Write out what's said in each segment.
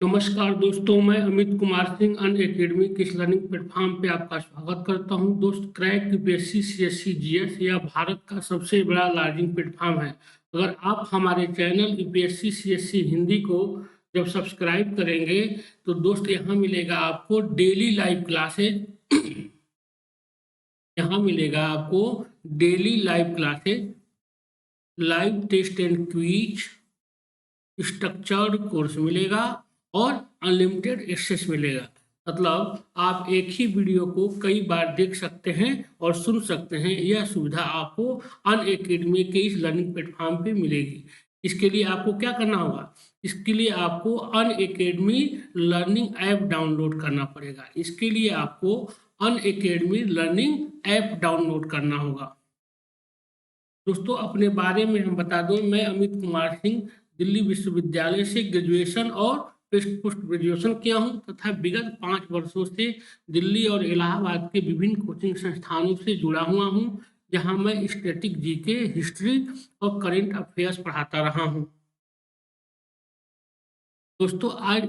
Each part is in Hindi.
नमस्कार दोस्तों, मैं अमित कुमार सिंह अनएकेडमी किस लर्निंग प्लेटफॉर्म पे आपका स्वागत करता हूं। दोस्त, क्रैक यूपीएससी सीएससी जीएस यह भारत का सबसे बड़ा लर्निंग प्लेटफॉर्म है। अगर आप हमारे चैनल यूपीएससी सीएससी हिंदी को जब सब्सक्राइब करेंगे तो दोस्त यहाँ मिलेगा आपको डेली लाइव क्लासेज। यहाँ मिलेगा आपको daily live classes, live test and quiz, structured course मिलेगा और अनलिमिटेड एक्सेस मिलेगा। मतलब आप एक ही वीडियो को कई बार देख सकते हैं और सुन सकते हैं। यह सुविधा आपको अनएकेडमी के इस लर्निंग प्लेटफॉर्म पे मिलेगी। इसके लिए आपको क्या करना होगा? इसके लिए आपको अनएकेडमी लर्निंग ऐप डाउनलोड करना पड़ेगा। इसके लिए आपको अनएकेडमी लर्निंग ऐप डाउनलोड करना होगा। दोस्तों, अपने बारे में हम बता दूं, मैं अमित कुमार सिंह दिल्ली विश्वविद्यालय से ग्रेजुएशन और पोस्ट ग्रेजुएशन किया हूं तथा विगत 5 वर्षों से दिल्ली और इलाहाबाद के विभिन्न कोचिंग संस्थानों से जुड़ा हुआ हूं, जहां मैं स्टैटिक जीके, हिस्ट्री और करंट अफेयर्स पढ़ाता रहा हूं। दोस्तों, आज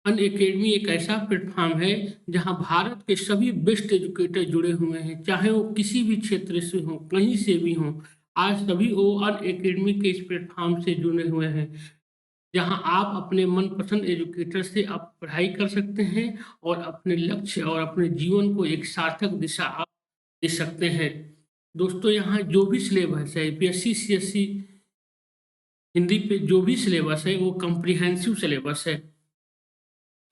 अनएकेडमी एक ऐसा प्लेटफॉर्म है जहां भारत के सभी बेस्ट एजुकेटर जुड़े हुए हैं, चाहे वो किसी भी क्षेत्र से हो, कहीं से भी हो। आज सभी वो अनएकेडमी के इस प्लेटफॉर्म से जुड़े हुए हैं, जहां आप अपने मनपसंद एजुकेटर से आप पढ़ाई कर सकते हैं और अपने लक्ष्य और अपने जीवन को एक सार्थक दिशा आप दे सकते हैं। दोस्तों, यहाँ जो भी सिलेबस है यूपीएससी सीएससी हिंदी पे जो भी सिलेबस है वो कम्प्रिहेंसिव सिलेबस है।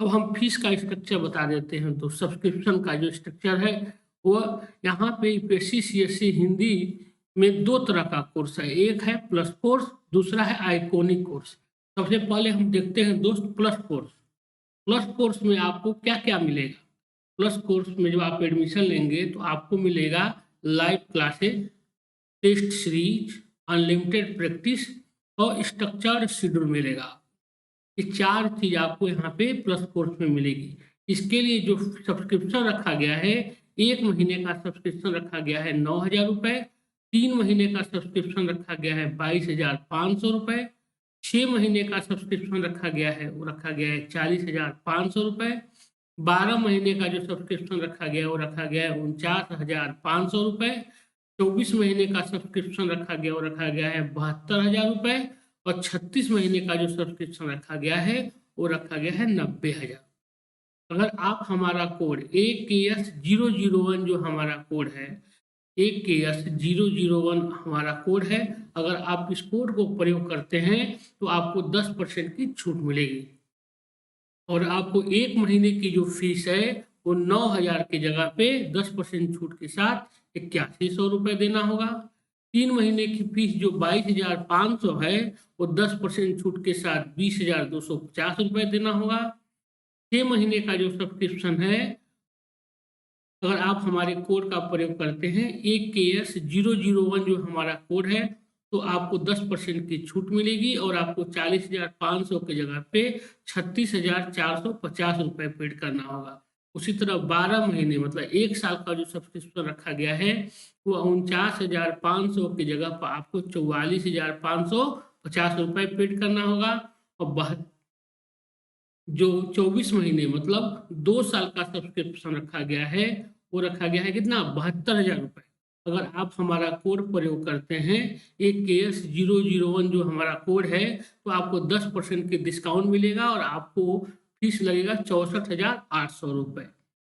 अब हम फीस का स्ट्रक्चर बता देते हैं। तो सब्सक्रिप्शन का जो स्ट्रक्चर है वह यहाँ पे यूपीएससी सीएससी हिंदी में दो तरह का कोर्स है। एक है प्लस कोर्स, दूसरा है आइकॉनिक कोर्स। सबसे पहले हम देखते हैं दोस्त प्लस कोर्स। प्लस कोर्स में आपको क्या क्या मिलेगा? प्लस कोर्स में जब आप एडमिशन लेंगे तो आपको मिलेगा live classes, test series, unlimited practice और स्ट्रक्चर्ड शेड्यूल मिलेगा। ये 4 चीज आपको यहाँ पे प्लस कोर्स में मिलेगी। इसके लिए जो सब्सक्रिप्शन रखा गया है, 1 महीने का सब्सक्रिप्शन रखा गया है 9,000 रुपए, 3 महीने का सब्सक्रिप्शन रखा गया है 22,500 रुपए, 6 महीने का सब्सक्रिप्शन रखा गया है वो रखा गया है 40,500 रुपए, 12 महीने का जो सब्सक्रिप्शन रखा गया है वो रखा गया है 49,500 रुपए, 24 महीने का सब्सक्रिप्शन रखा गया वो रखा गया है 72,000 रुपए और 36 महीने का जो सब्सक्रिप्शन रखा गया है वो रखा गया है 90,000। अगर आप हमारा कोड AKS001 जो हमारा कोड है, AKS001 हमारा कोड है, अगर आप इस कोड को प्रयोग करते हैं तो आपको 10% की छूट मिलेगी और आपको 1 महीने की जो फीस है वो 9,000 की जगह पे 10% छूट के साथ 8100 रुपये देना होगा। 3 महीने की फीस जो 22,500 है वो 10% छूट के साथ 20,250 रुपये देना होगा। 6 महीने का जो सब्सक्रिप्शन है, अगर आप हमारे कोड का प्रयोग करते हैं AKS001 जो हमारा कोड है, तो आपको 10% की छूट मिलेगी और आपको 40,500 की जगह पे 36,450 रुपये पेड करना होगा। उसी तरह 12 महीने मतलब 1 साल का जो सब्सक्रिप्शन रखा गया है वो 49,500 की जगह पर आपको 44,550 रुपये पेड करना होगा और जो 24 महीने मतलब 2 साल का सब्सक्रिप्शन रखा गया है वो रखा गया है कितना? 72,000 रुपये। अगर आप हमारा कोड प्रयोग करते हैं AKS001 जो हमारा कोड है, तो आपको 10% की डिस्काउंट मिलेगा और आपको फीस लगेगा 64,800 रुपये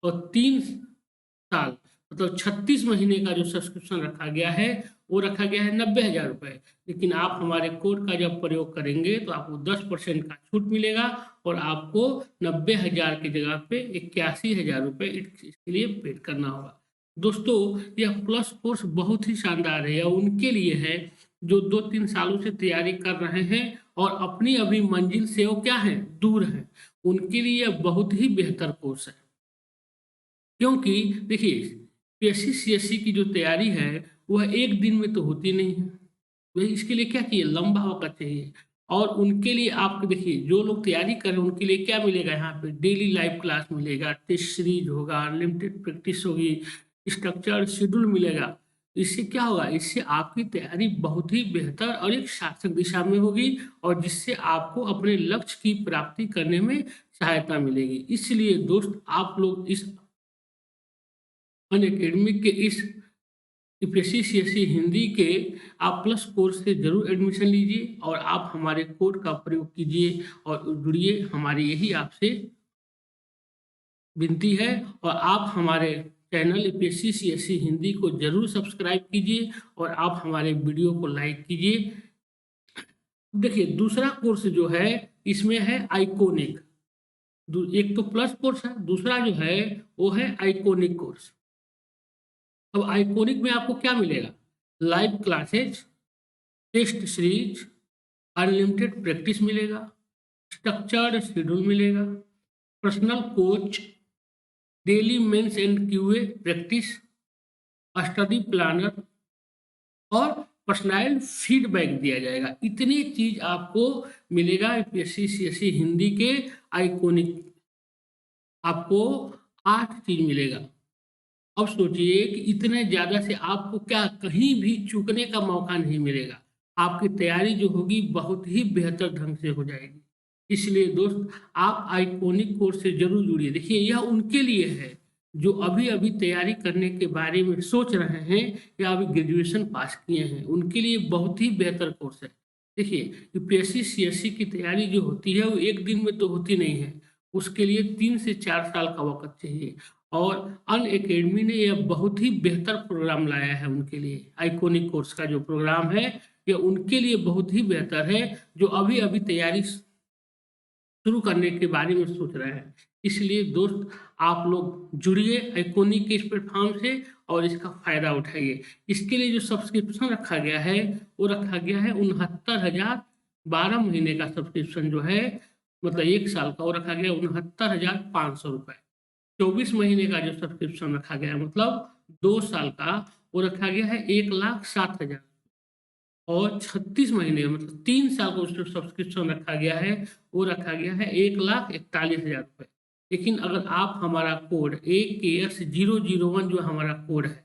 और 3 साल मतलब 36 महीने का जो सब्सक्रिप्शन रखा गया है वो रखा गया है 90,000 रुपये। लेकिन आप हमारे कोड का जब प्रयोग करेंगे तो आपको 10% का छूट मिलेगा और आपको 90,000 की जगह पे 81,000 रुपये इसके लिए पेड करना होगा। दोस्तों, यह प्लस कोर्स बहुत ही शानदार है। यह उनके लिए है जो 2-3 सालों से तैयारी कर रहे हैं और अपनी अभी मंजिल से वो क्या है, दूर है। उनके लिए यह बहुत ही बेहतर कोर्स है, क्योंकि देखिए पीएससी सीएससी की जो तैयारी है वह एक दिन में तो होती नहीं है। वही इसके लिए क्या चाहिए, लंबा वक्त चाहिए। और उनके लिए आप देखिए जो लोग तैयारी कर रहे हैं उनके लिए क्या मिलेगा, यहाँ पे डेली लाइव क्लास मिलेगा, टेस्ट सीरीज होगा, अनलिमिटेड प्रैक्टिस होगी, स्ट्रक्चर्ड शेड्यूल मिलेगा। इससे क्या होगा, इससे आपकी तैयारी बहुत ही बेहतर और एक सार्थक दिशा में होगी और जिससे आपको अपने लक्ष्य की प्राप्ति करने में सहायता मिलेगी। इसलिए दोस्त, आप लोग इस अनअकैडमी के इस यूपीएससी सीएससी हिंदी के आप प्लस कोर्स से जरूर एडमिशन लीजिए और आप हमारे कोड का प्रयोग कीजिए और जुड़िए। हमारी यही आपसे विनती है और आप हमारे चैनल यूपीएससी सीएससी हिंदी को जरूर सब्सक्राइब कीजिए और आप हमारे वीडियो को लाइक कीजिए। देखिए, दूसरा कोर्स जो है इसमें है आइकोनिक। एक तो प्लस कोर्स है, दूसरा जो है वो है आइकोनिक कोर्स। अब आइकोनिक में आपको क्या मिलेगा? Live classes, test series, unlimited practice मिलेगा, स्ट्रक्चर्ड शेड्यूल मिलेगा, personal coach, daily mains and QA practice, study planner और पर्सनल फीडबैक दिया जाएगा। इतनी चीज आपको मिलेगा यूपीएससी सीएससी हिंदी के आइकोनिक। आपको 8 चीज मिलेगा। अब सोचिए कि इतने ज़्यादा से आपको क्या कहीं भी चूकने का मौका नहीं मिलेगा। आपकी तैयारी जो होगी बहुत ही बेहतर ढंग से हो जाएगी। इसलिए दोस्त, आप आइकॉनिक कोर्स से ज़रूर जुड़िए। देखिए, यह उनके लिए है जो अभी-अभी तैयारी करने के बारे में सोच रहे हैं या अभी ग्रेजुएशन पास किए हैं, उनके लिए बहुत ही बेहतर कोर्स है। देखिए, यूपीएससी सीएससी की तैयारी जो होती है वो एक दिन में तो होती नहीं है। उसके लिए 3 से 4 साल का वक़्त चाहिए और अनअकैडमी ने यह बहुत ही बेहतर प्रोग्राम लाया है उनके लिए। आइकॉनिक कोर्स का जो प्रोग्राम है, यह उनके लिए बहुत ही बेहतर है जो अभी-अभी तैयारी शुरू करने के बारे में सोच रहे हैं। इसलिए दोस्त, आप लोग जुड़िए आइकॉनिक के इस प्लेटफ़ॉर्म से और इसका फ़ायदा उठाइए। इसके लिए जो सब्सक्रिप्शन रखा गया है, वो रखा गया है 69,000। 12 महीने का सब्सक्रिप्शन जो है, मतलब 1 साल का, वो रखा गया 69,500 रुपए। 24 महीने का जो सब्सक्रिप्शन रखा गया है, मतलब 2 साल का, वो रखा गया है 1,07,000 और 36 महीने मतलब 3 साल का जो सब्सक्रिप्शन रखा गया है, वो रखा गया है 1,41,000 रुपए। लेकिन अगर आप हमारा कोड AKS001 जो हमारा कोड है,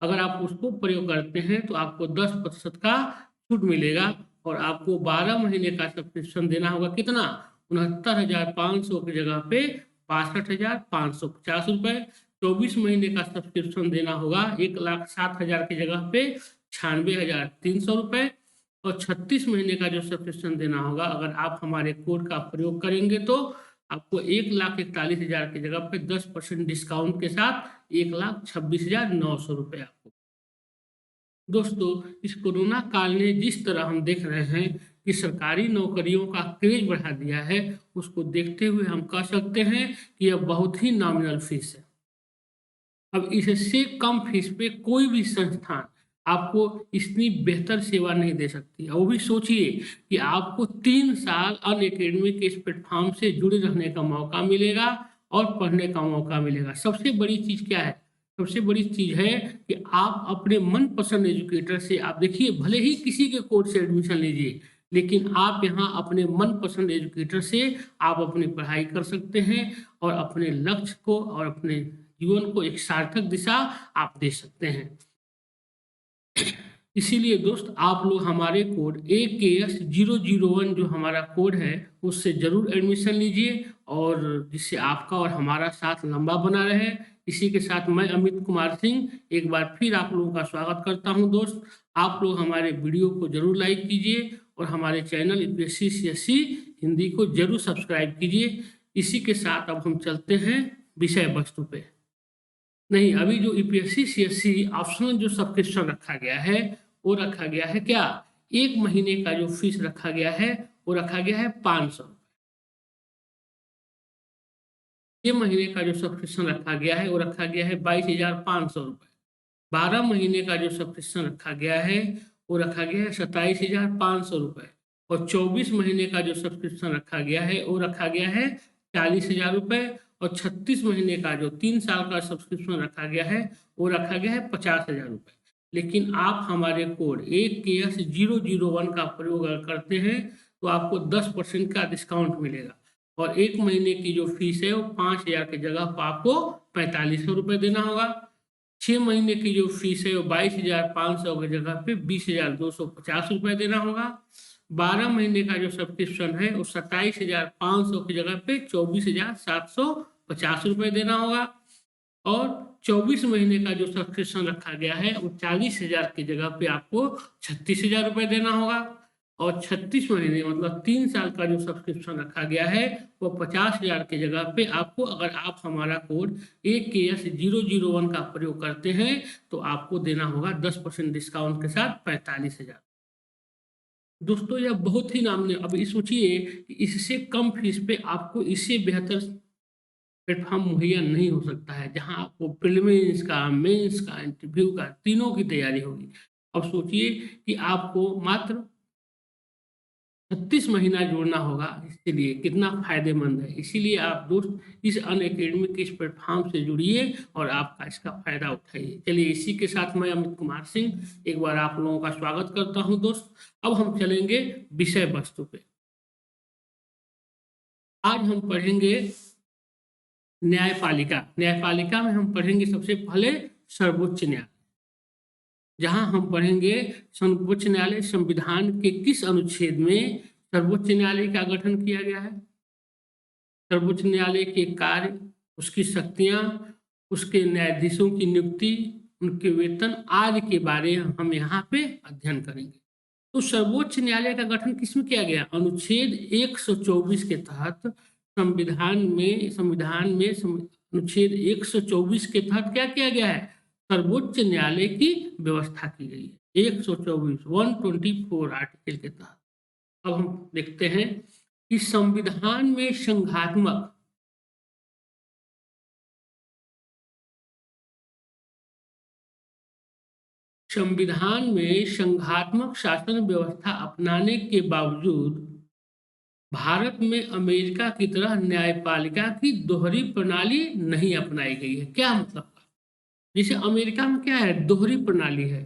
अगर आप उसको प्रयोग करते हैं तो आपको 10% का छूट मिलेगा और आपको 12 महीने का सब्सक्रिप्शन देना होगा। कितना? 69,500 की जगह पे 62,550 रुपए। 24 महीने का सब्सक्रिप्शन देना होगा 1,07,000 की जगह पे 96,300 रुपए और 36 महीने का जो सब्सक्रिप्शन देना होगा, अगर आप हमारे कोड का प्रयोग करेंगे तो आपको 1,41,000 की जगह पे 10% डिस्काउंट के साथ 1,26,900 रुपए आपको। दोस्तों, इस कोरोना काल ने जिस तरह हम देख रहे हैं कि सरकारी नौकरियों का क्रेज बढ़ा दिया है, उसको देखते हुए हम कह सकते हैं कि यह बहुत ही नॉमिनल फीस है। अब इससे कम फीस पे कोई भी संस्थान आपको इतनी बेहतर सेवा नहीं दे सकती। और वो भी सोचिए कि आपको 3 साल अनअकैडमी के इस प्लेटफॉर्म से जुड़े रहने का मौका मिलेगा और पढ़ने का मौका मिलेगा। सबसे बड़ी चीज़ क्या है? सबसे बड़ी चीज़ है कि आप अपने मनपसंद एजुकेटर से, आप देखिए, भले ही किसी के कोर्स से एडमिशन लीजिए, लेकिन आप यहाँ अपने मनपसंद एजुकेटर से आप अपनी पढ़ाई कर सकते हैं और अपने लक्ष्य को और अपने जीवन को एक सार्थक दिशा आप दे सकते हैं। इसीलिए दोस्त, आप लोग हमारे कोड AKS001 जो हमारा कोड है, उससे ज़रूर एडमिशन लीजिए और जिससे आपका और हमारा साथ लंबा बना रहे। इसी के साथ मैं अमित कुमार सिंह एक बार फिर आप लोगों का स्वागत करता हूं। दोस्त, आप लोग हमारे वीडियो को ज़रूर लाइक कीजिए और हमारे चैनल यूपीएससी सीएससी हिंदी को ज़रूर सब्सक्राइब कीजिए। इसी के साथ अब हम चलते हैं विषय वस्तु पे। नहीं, अभी जो यूपीएससी सीएससी ऑप्शनल जो सब्सक्रिप्शन रखा गया है, वो रखा गया है क्या? 1 महीने का जो फीस रखा गया है, वो रखा गया है 500। 6 महीने का जो सब्सक्रिप्शन रखा गया है, वो रखा गया है 22,500 रुपए। 12 महीने का जो सब्सक्रिप्शन रखा गया है, वो रखा गया है 27,500 रुपए और 24 महीने का जो सब्सक्रिप्शन रखा गया है, वो रखा गया है 40,000 रुपए और 36 महीने का जो 3 साल का सब्सक्रिप्शन रखा गया है, वो रखा गया है 50,000 रुपए। लेकिन आप हमारे कोड AKS001 का प्रयोग अगर करते हैं तो आपको 10% का डिस्काउंट मिलेगा और 1 महीने की जो फीस है वो 5,000 की जगह पर आपको 4,500 रुपए देना होगा। 6 महीने की जो फीस है वो 22,500 की जगह पे 20,250 रुपये देना होगा। 12 महीने का जो सब्सक्रिप्शन है वो 27,500 की जगह पे 24,750 रुपये देना होगा। और 24 महीने का जो सब्सक्रिप्शन रखा गया है वो 40,000 की जगह पे आपको 36,000 रुपये देना होगा। और 36 महीने मतलब 3 साल का जो सब्सक्रिप्शन रखा गया है वो 50,000 की जगह पे आपको, अगर आप हमारा कोड AKS001 का प्रयोग करते हैं तो आपको देना होगा 10% डिस्काउंट के साथ 45,000। दोस्तों यह बहुत ही नामने, अब ये सोचिए कि इससे कम फीस पे आपको इससे बेहतर प्लेटफॉर्म मुहैया नहीं हो सकता है, जहां आपको प्रीलिम्स का, मेंस का, इंटरव्यू का, तीनों की तैयारी होगी। अब सोचिए कि आपको मात्र 36 महीना जोड़ना होगा, इसके लिए कितना फायदेमंद है। इसीलिए आप दोस्त इस अनअकैडमी के इस प्लेटफॉर्म से जुड़िए और आपका इसका फायदा उठाइए। चलिए इसी के साथ मैं अमित कुमार सिंह एक बार आप लोगों का स्वागत करता हूं दोस्त। अब हम चलेंगे विषय वस्तु पे। आज हम पढ़ेंगे न्यायपालिका। न्यायपालिका में हम पढ़ेंगे सबसे पहले सर्वोच्च न्यायालय, जहां हम पढ़ेंगे सर्वोच्च न्यायालय संविधान के किस अनुच्छेद में सर्वोच्च न्यायालय का गठन किया गया है, सर्वोच्च न्यायालय के कार्य, उसकी शक्तियां, उसके न्यायाधीशों की नियुक्ति, उनके वेतन आदि के बारे में हम यहाँ पे अध्ययन करेंगे। तो सर्वोच्च न्यायालय का गठन किसमें किया गया? अनुच्छेद 124 के तहत संविधान में अनुच्छेद 124 के तहत क्या किया गया है? सर्वोच्च न्यायालय की व्यवस्था की गई है 124 आर्टिकल के तहत। अब हम देखते हैं कि संविधान में संघात्मक शासन व्यवस्था अपनाने के बावजूद भारत में अमेरिका की तरह न्यायपालिका की दोहरी प्रणाली नहीं अपनाई गई है। क्या मतलब? जैसे अमेरिका में क्या है? दोहरी प्रणाली है।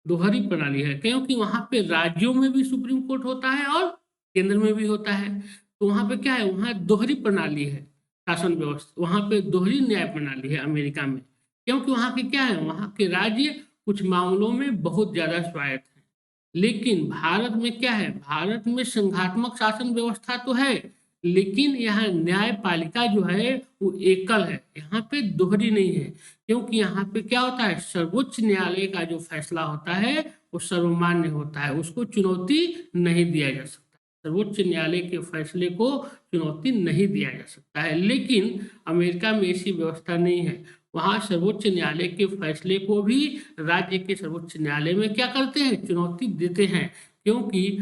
दोहरी प्रणाली है क्योंकि वहां पे राज्यों में भी सुप्रीम कोर्ट होता है और केंद्र में भी होता है। तो वहां पे क्या है? वहां दोहरी प्रणाली है, शासन व्यवस्था, वहां पे दोहरी न्याय प्रणाली है अमेरिका में। क्योंकि वहां के क्या है? वहां के राज्य कुछ मामलों में बहुत ज्यादा स्वायत्त है। लेकिन भारत में क्या है? भारत में संघात्मक शासन व्यवस्था तो है, लेकिन यहाँ न्यायपालिका जो है वो एकल है, यहाँ पे दोहरी नहीं है। क्योंकि यहाँ पे क्या होता है? सर्वोच्च न्यायालय का जो फैसला होता है वो सर्वमान्य होता है, उसको चुनौती नहीं दिया जा सकता। सर्वोच्च न्यायालय के फैसले को चुनौती नहीं दिया जा सकता है। लेकिन अमेरिका में ऐसी व्यवस्था नहीं है। वहाँ सर्वोच्च न्यायालय के फैसले को भी राज्य के सर्वोच्च न्यायालय में क्या करते हैं? चुनौती देते हैं। क्योंकि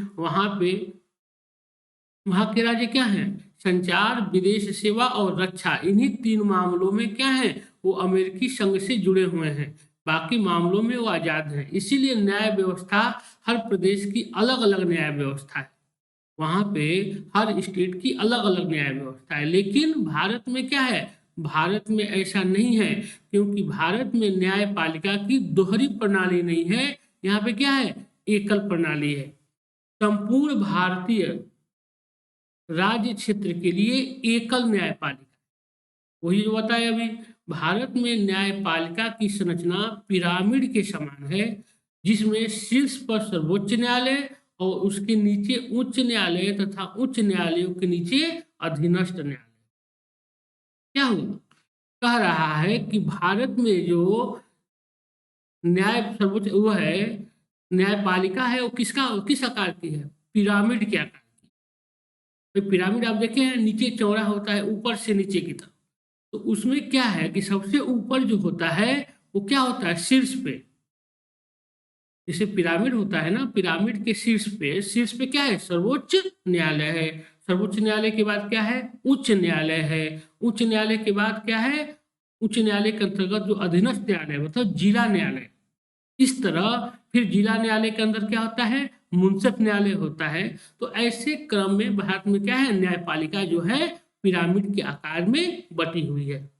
वहाँ के राज्य क्या हैं? संचार, विदेश सेवा और रक्षा, इन्हीं 3 मामलों में क्या है? वो अमेरिकी संघ से जुड़े हुए हैं। बाकी मामलों में वो आजाद हैं। इसीलिए न्याय व्यवस्था हर प्रदेश की अलग अलग न्याय व्यवस्था है। वहाँ पे हर स्टेट की अलग अलग न्याय व्यवस्था है। लेकिन भारत में क्या है? भारत में ऐसा नहीं है, क्योंकि भारत में न्यायपालिका की दोहरी प्रणाली नहीं है। यहाँ पे क्या है? एकल प्रणाली है। संपूर्ण भारतीय राज्य क्षेत्र के लिए एकल न्यायपालिका, वही जो बताया अभी। भारत में न्यायपालिका की संरचना पिरामिड के समान है, जिसमें शीर्ष पर सर्वोच्च न्यायालय और उसके नीचे उच्च न्यायालय तथा उच्च न्यायालयों के नीचे अधीनस्थ न्यायालय। क्या हुआ? कह रहा है कि भारत में जो सर्वोच्च वो है, न्यायपालिका है, वो किस आकार की है? पिरामिड के आकार। तो पिरामिड आप देखे हैं, नीचे चौड़ा होता है ऊपर से नीचे की तरफ। तो उसमें क्या है कि सबसे ऊपर जो होता है वो क्या होता है? शीर्ष पे। जैसे पिरामिड होता है ना, पिरामिड के शीर्ष पे क्या है? सर्वोच्च न्यायालय है। सर्वोच्च न्यायालय के बाद क्या है? उच्च न्यायालय है। उच्च न्यायालय के बाद क्या है? उच्च न्यायालय के अंतर्गत जो अधीनस्थ न्यायालय मतलब जिला न्यायालय। इस तरह फिर जिला न्यायालय के अंदर क्या होता है? मुंसिफ न्यायालय होता है। तो ऐसे क्रम में भारत में क्या है? न्यायपालिका जो है पिरामिड के आकार में बटी हुई है।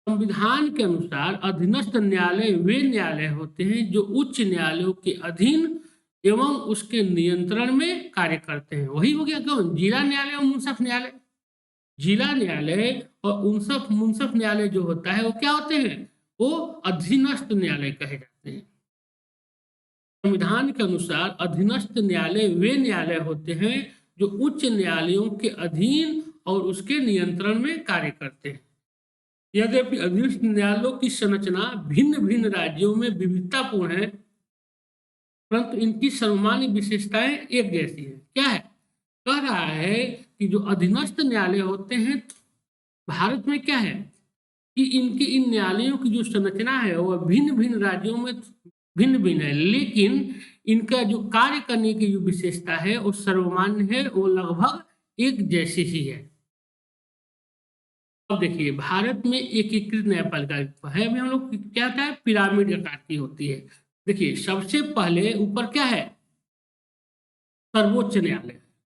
संविधान के अनुसार अधीनस्थ न्यायालय वे न्यायालय होते हैं जो उच्च न्यायालयों के अधीन एवं उसके नियंत्रण में कार्य करते हैं। वही हो गया कौन? जिला न्यायालय और मुंसिफ न्यायालय। जिला न्यायालय और उनसफ मुंसफ न्यायालय जो होता है वो क्या होते हैं, वो अधीनस्थ न्यायालय कहे जाते हैं। संविधान के अनुसार अधीनस्थ न्यायालय वे न्यायालय होते हैं जो उच्च न्यायालयों के अधीन और उसके नियंत्रण में कार्य करते हैं। यद्यपि अधीनस्थ न्यायालयों की संरचना भिन्न भिन्न राज्यों में विविधतापूर्ण है, परंतु इनकी सर्वमान्य विशेषताएं एक जैसी है। क्या है, कह रहा है कि जो अधीनस्थ न्यायालय होते हैं भारत में, क्या है कि इनकी इन न्यायालयों की जो संरचना है वह भिन्न भिन्न राज्यों में भिन्न भिन्न है, लेकिन इनका जो कार्य करने की जो विशेषता है वो सर्वमान्य है, वो लगभग एक जैसी ही है। अब देखिए, भारत में एकीकृत न्यायपालिका है, अभी हम लोग क्या होता है, पिरामिड आकार की होती है। देखिए, सबसे पहले ऊपर क्या है, सर्वोच्च न्यायालय,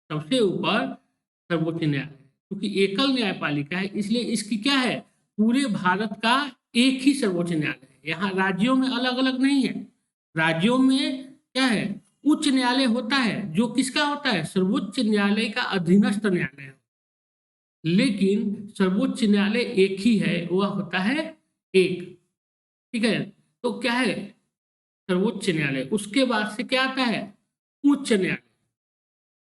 सबसे ऊपर सर्वोच्च न्यायालय, क्योंकि एकल न्यायपालिका है इसलिए इसकी क्या है, पूरे भारत का एक ही सर्वोच्च न्यायालय है। यहाँ राज्यों में अलग अलग नहीं है। राज्यों में क्या है, उच्च न्यायालय होता है जो किसका होता है, सर्वोच्च न्यायालय का अधीनस्थ न्यायालय है, लेकिन सर्वोच्च न्यायालय एक ही है, वह होता है एक। ठीक है, तो क्या है, सर्वोच्च न्यायालय, उसके बाद से क्या आता है, उच्च न्यायालय।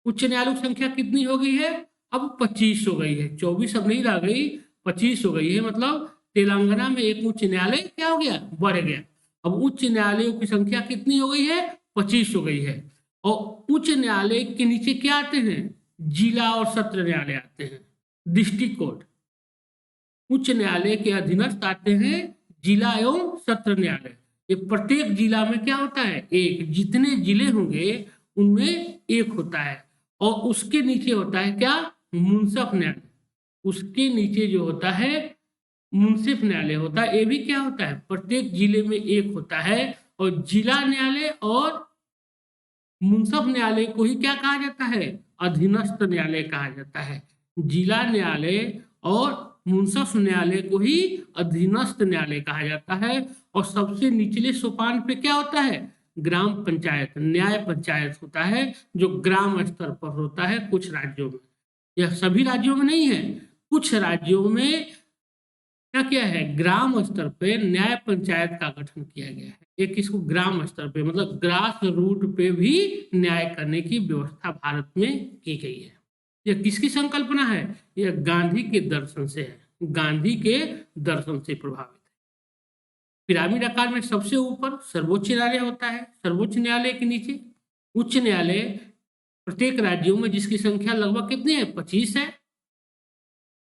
उच्च न्यायालय की संख्या कितनी हो गई है, अब 25 हो गई है, 24 अब नहीं रह गई, 25 हो गई है। मतलब तेलंगाना में एक उच्च न्यायालय क्या हो गया, बढ़ गया। अब उच्च न्यायालयों की संख्या कितनी हो गई है, 25 हो गई है। और उच्च न्यायालय के नीचे क्या आते हैं, जिला और सत्र न्यायालय आते हैं, डिस्ट्रिक्ट कोर्ट। उच्च न्यायालय के अधीनस्थ आते हैं जिला एवं सत्र न्यायालय। ये प्रत्येक जिला में क्या होता है, एक, जितने जिले होंगे उनमें एक होता है। और उसके नीचे होता है क्या, मुंसफ न्यायालय, उसके नीचे जो होता है मुंसिफ न्यायालय होता है। ये भी क्या होता है, प्रत्येक जिले में एक होता है। और जिला न्यायालय और मुंसफ न्यायालय को ही क्या कहा जाता है, अधीनस्थ न्यायालय कहा जाता है। जिला न्यायालय और मुंसफ न्यायालय को ही अधीनस्थ न्यायालय कहा जाता है। और सबसे निचले सोपान पे क्या होता है, ग्राम पंचायत, न्याय पंचायत होता है, जो ग्राम स्तर पर होता है कुछ राज्यों में। यह सभी राज्यों में नहीं है, कुछ राज्यों में क्या किया है, ग्राम स्तर पे न्याय पंचायत का गठन किया गया है। एक इसको ग्राम स्तर पे, मतलब ग्रास रूट पे भी न्याय करने की व्यवस्था भारत में की गई है। यह किसकी संकल्पना है, यह गांधी के दर्शन से है, गांधी के दर्शन से प्रभावित है। पिरामिड आकार में सबसे ऊपर सर्वोच्च न्यायालय होता है, सर्वोच्च न्यायालय के नीचे उच्च न्यायालय, प्रत्येक राज्यों में जिसकी संख्या लगभग कितनी है, 25 है।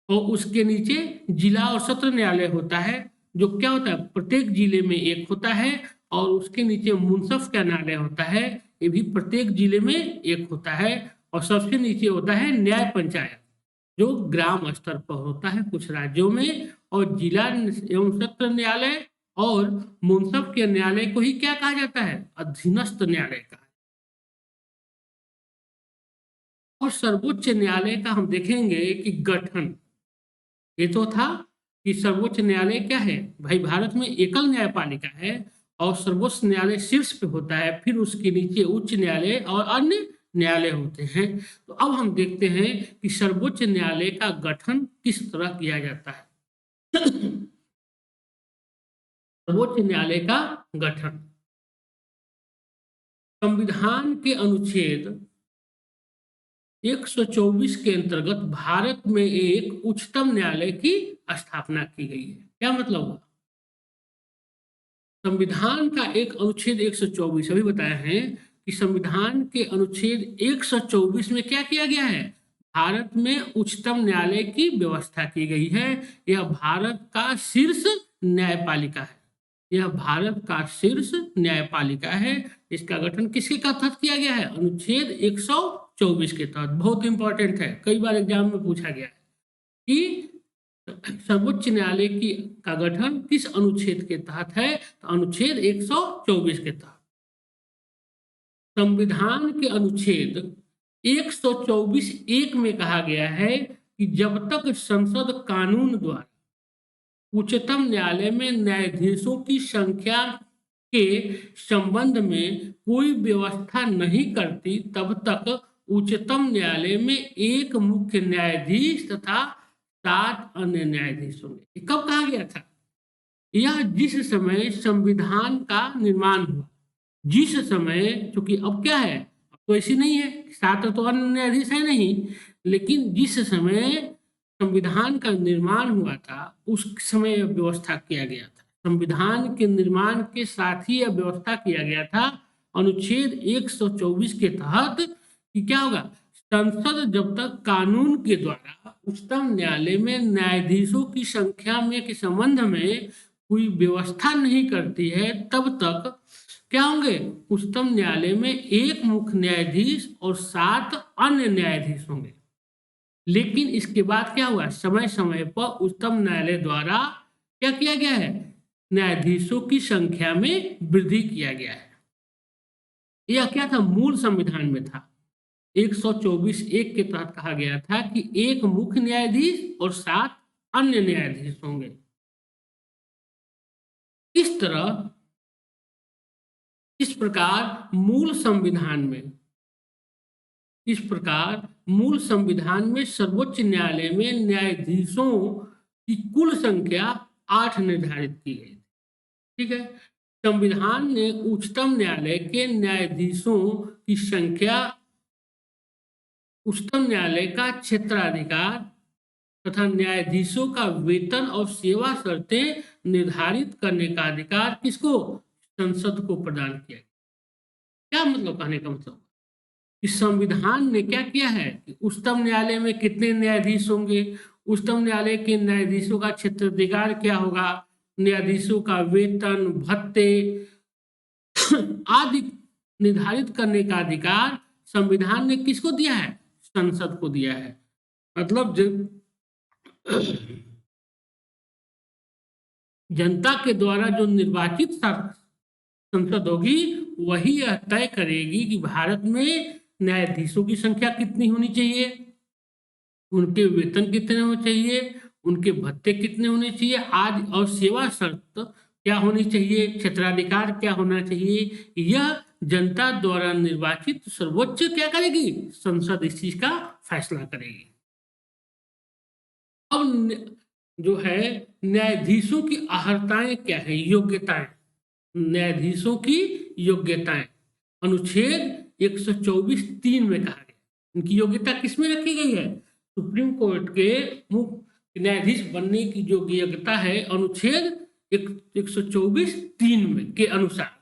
और उसके नीचे जिला और सत्र न्यायालय होता है, जो क्या होता है, प्रत्येक जिले में एक होता है। और उसके नीचे मुंसफ का न्यायालय होता है, ये भी प्रत्येक जिले में एक होता है। और सबसे नीचे होता है न्याय पंचायत, जो ग्राम स्तर पर होता है कुछ राज्यों में। और जिला एवं सत्र न्यायालय और मुंसफ के न्यायालय को ही क्या कहा जाता है, अधीनस्थ न्यायालय का। और सर्वोच्च न्यायालय का हम देखेंगे कि गठन, ये तो था कि सर्वोच्च न्यायालय क्या है भाई, भारत में एकल न्यायपालिका है और सर्वोच्च न्यायालय शीर्ष पे होता है, फिर उसके नीचे उच्च न्यायालय और अन्य न्यायालय होते हैं। तो अब हम देखते हैं कि सर्वोच्च न्यायालय का गठन किस तरह किया जाता है। सर्वोच्च न्यायालय का गठन संविधान के अनुच्छेद 124 के अंतर्गत भारत में एक उच्चतम न्यायालय की स्थापना की गई है। क्या मतलब हुआ, संविधान का एक अनुच्छेद 124, अभी बताया है कि संविधान के अनुच्छेद 124 में क्या किया गया है, भारत में उच्चतम न्यायालय की व्यवस्था की गई है। यह भारत का शीर्ष न्यायपालिका है, यह भारत का शीर्ष न्यायपालिका है। इसका गठन किसके तहत किया गया है, अनुच्छेद 124 के तहत। बहुत इंपॉर्टेंट है, कई बार एग्जाम में पूछा गया है कि सर्वोच्च न्यायालय की का गठन किस अनुच्छेद के तहत है, तो अनुच्छेद 124 के तहत। संविधान के अनुच्छेद 124(1) में कहा गया है कि जब तक संसद कानून द्वारा उच्चतम न्यायालय में न्यायाधीशों की संख्या के संबंध में कोई व्यवस्था नहीं करती, तब तक उच्चतम न्यायालय में एक मुख्य न्यायाधीश तथा 7 अन्य न्यायाधीश होंगे। ये कब कहा गया था? यह जिस समय संविधान का निर्माण हुआ, जिस समय, क्योंकि अब क्या है, अब तो ऐसी नहीं है, 7 तो अन्य न्यायाधीश है नहीं, लेकिन जिस समय संविधान का निर्माण हुआ था उस समय यह व्यवस्था किया गया था। संविधान के निर्माण के साथ ही यह व्यवस्था किया गया था अनुच्छेद 124 के तहत कि क्या होगा, संसद जब तक कानून के द्वारा उच्चतम न्यायालय में न्यायाधीशों की संख्या में के संबंध में कोई व्यवस्था नहीं करती है, तब तक क्या होंगे, उच्चतम न्यायालय में एक मुख्य न्यायाधीश और 7 अन्य न्यायाधीश होंगे। लेकिन इसके बाद क्या हुआ, समय समय पर उच्चतम न्यायालय द्वारा क्या किया गया है, न्यायाधीशों की संख्या में वृद्धि किया गया है। यह क्या था, मूल संविधान में था। 124(1) के तहत कहा गया था कि एक मुख्य न्यायाधीश और 7 अन्य न्यायाधीश होंगे। इस प्रकार मूल संविधान में सर्वोच्च न्यायालय में न्यायाधीशों की कुल संख्या 8 निर्धारित की गई। ठीक है, संविधान ने उच्चतम न्यायालय के न्यायाधीशों की संख्या, उच्चतम न्यायालय का क्षेत्राधिकार तथा न्यायाधीशों का वेतन और सेवा शर्तें निर्धारित करने का अधिकार किसको, संसद को प्रदान किया। क्या मतलब, कहने का मतलब कि संविधान ने क्या किया है कि उच्चतम न्यायालय में कितने न्यायाधीश होंगे, उच्चतम न्यायालय के न्यायाधीशों का क्षेत्राधिकार क्या होगा, न्यायाधीशों का वेतन भत्ते आदि निर्धारित करने का अधिकार संविधान ने किसको दिया है, संसद को दिया है। मतलब जनता के द्वारा जो निर्वाचित संसद होगी वही यह तय करेगी कि भारत में न्यायाधीशों की संख्या कितनी होनी चाहिए, उनके वेतन कितने होने चाहिए, उनके भत्ते कितने होने चाहिए आदि, और सेवा शर्त क्या होनी चाहिए, क्षेत्राधिकार क्या होना चाहिए, यह जनता द्वारा निर्वाचित सर्वोच्च क्या करेगी, संसद इस चीज का फैसला करेगी। अब जो है न्यायाधीशों की अहर्ताएं क्या है, योग्यताएं, न्यायाधीशों की योग्यताएं अनुच्छेद 124(3) में कहा गया। इनकी योग्यता किसमें रखी गई है, सुप्रीम कोर्ट के मुख्य न्यायाधीश बनने की जो योग्यता है अनुच्छेद 124(3) में के अनुसार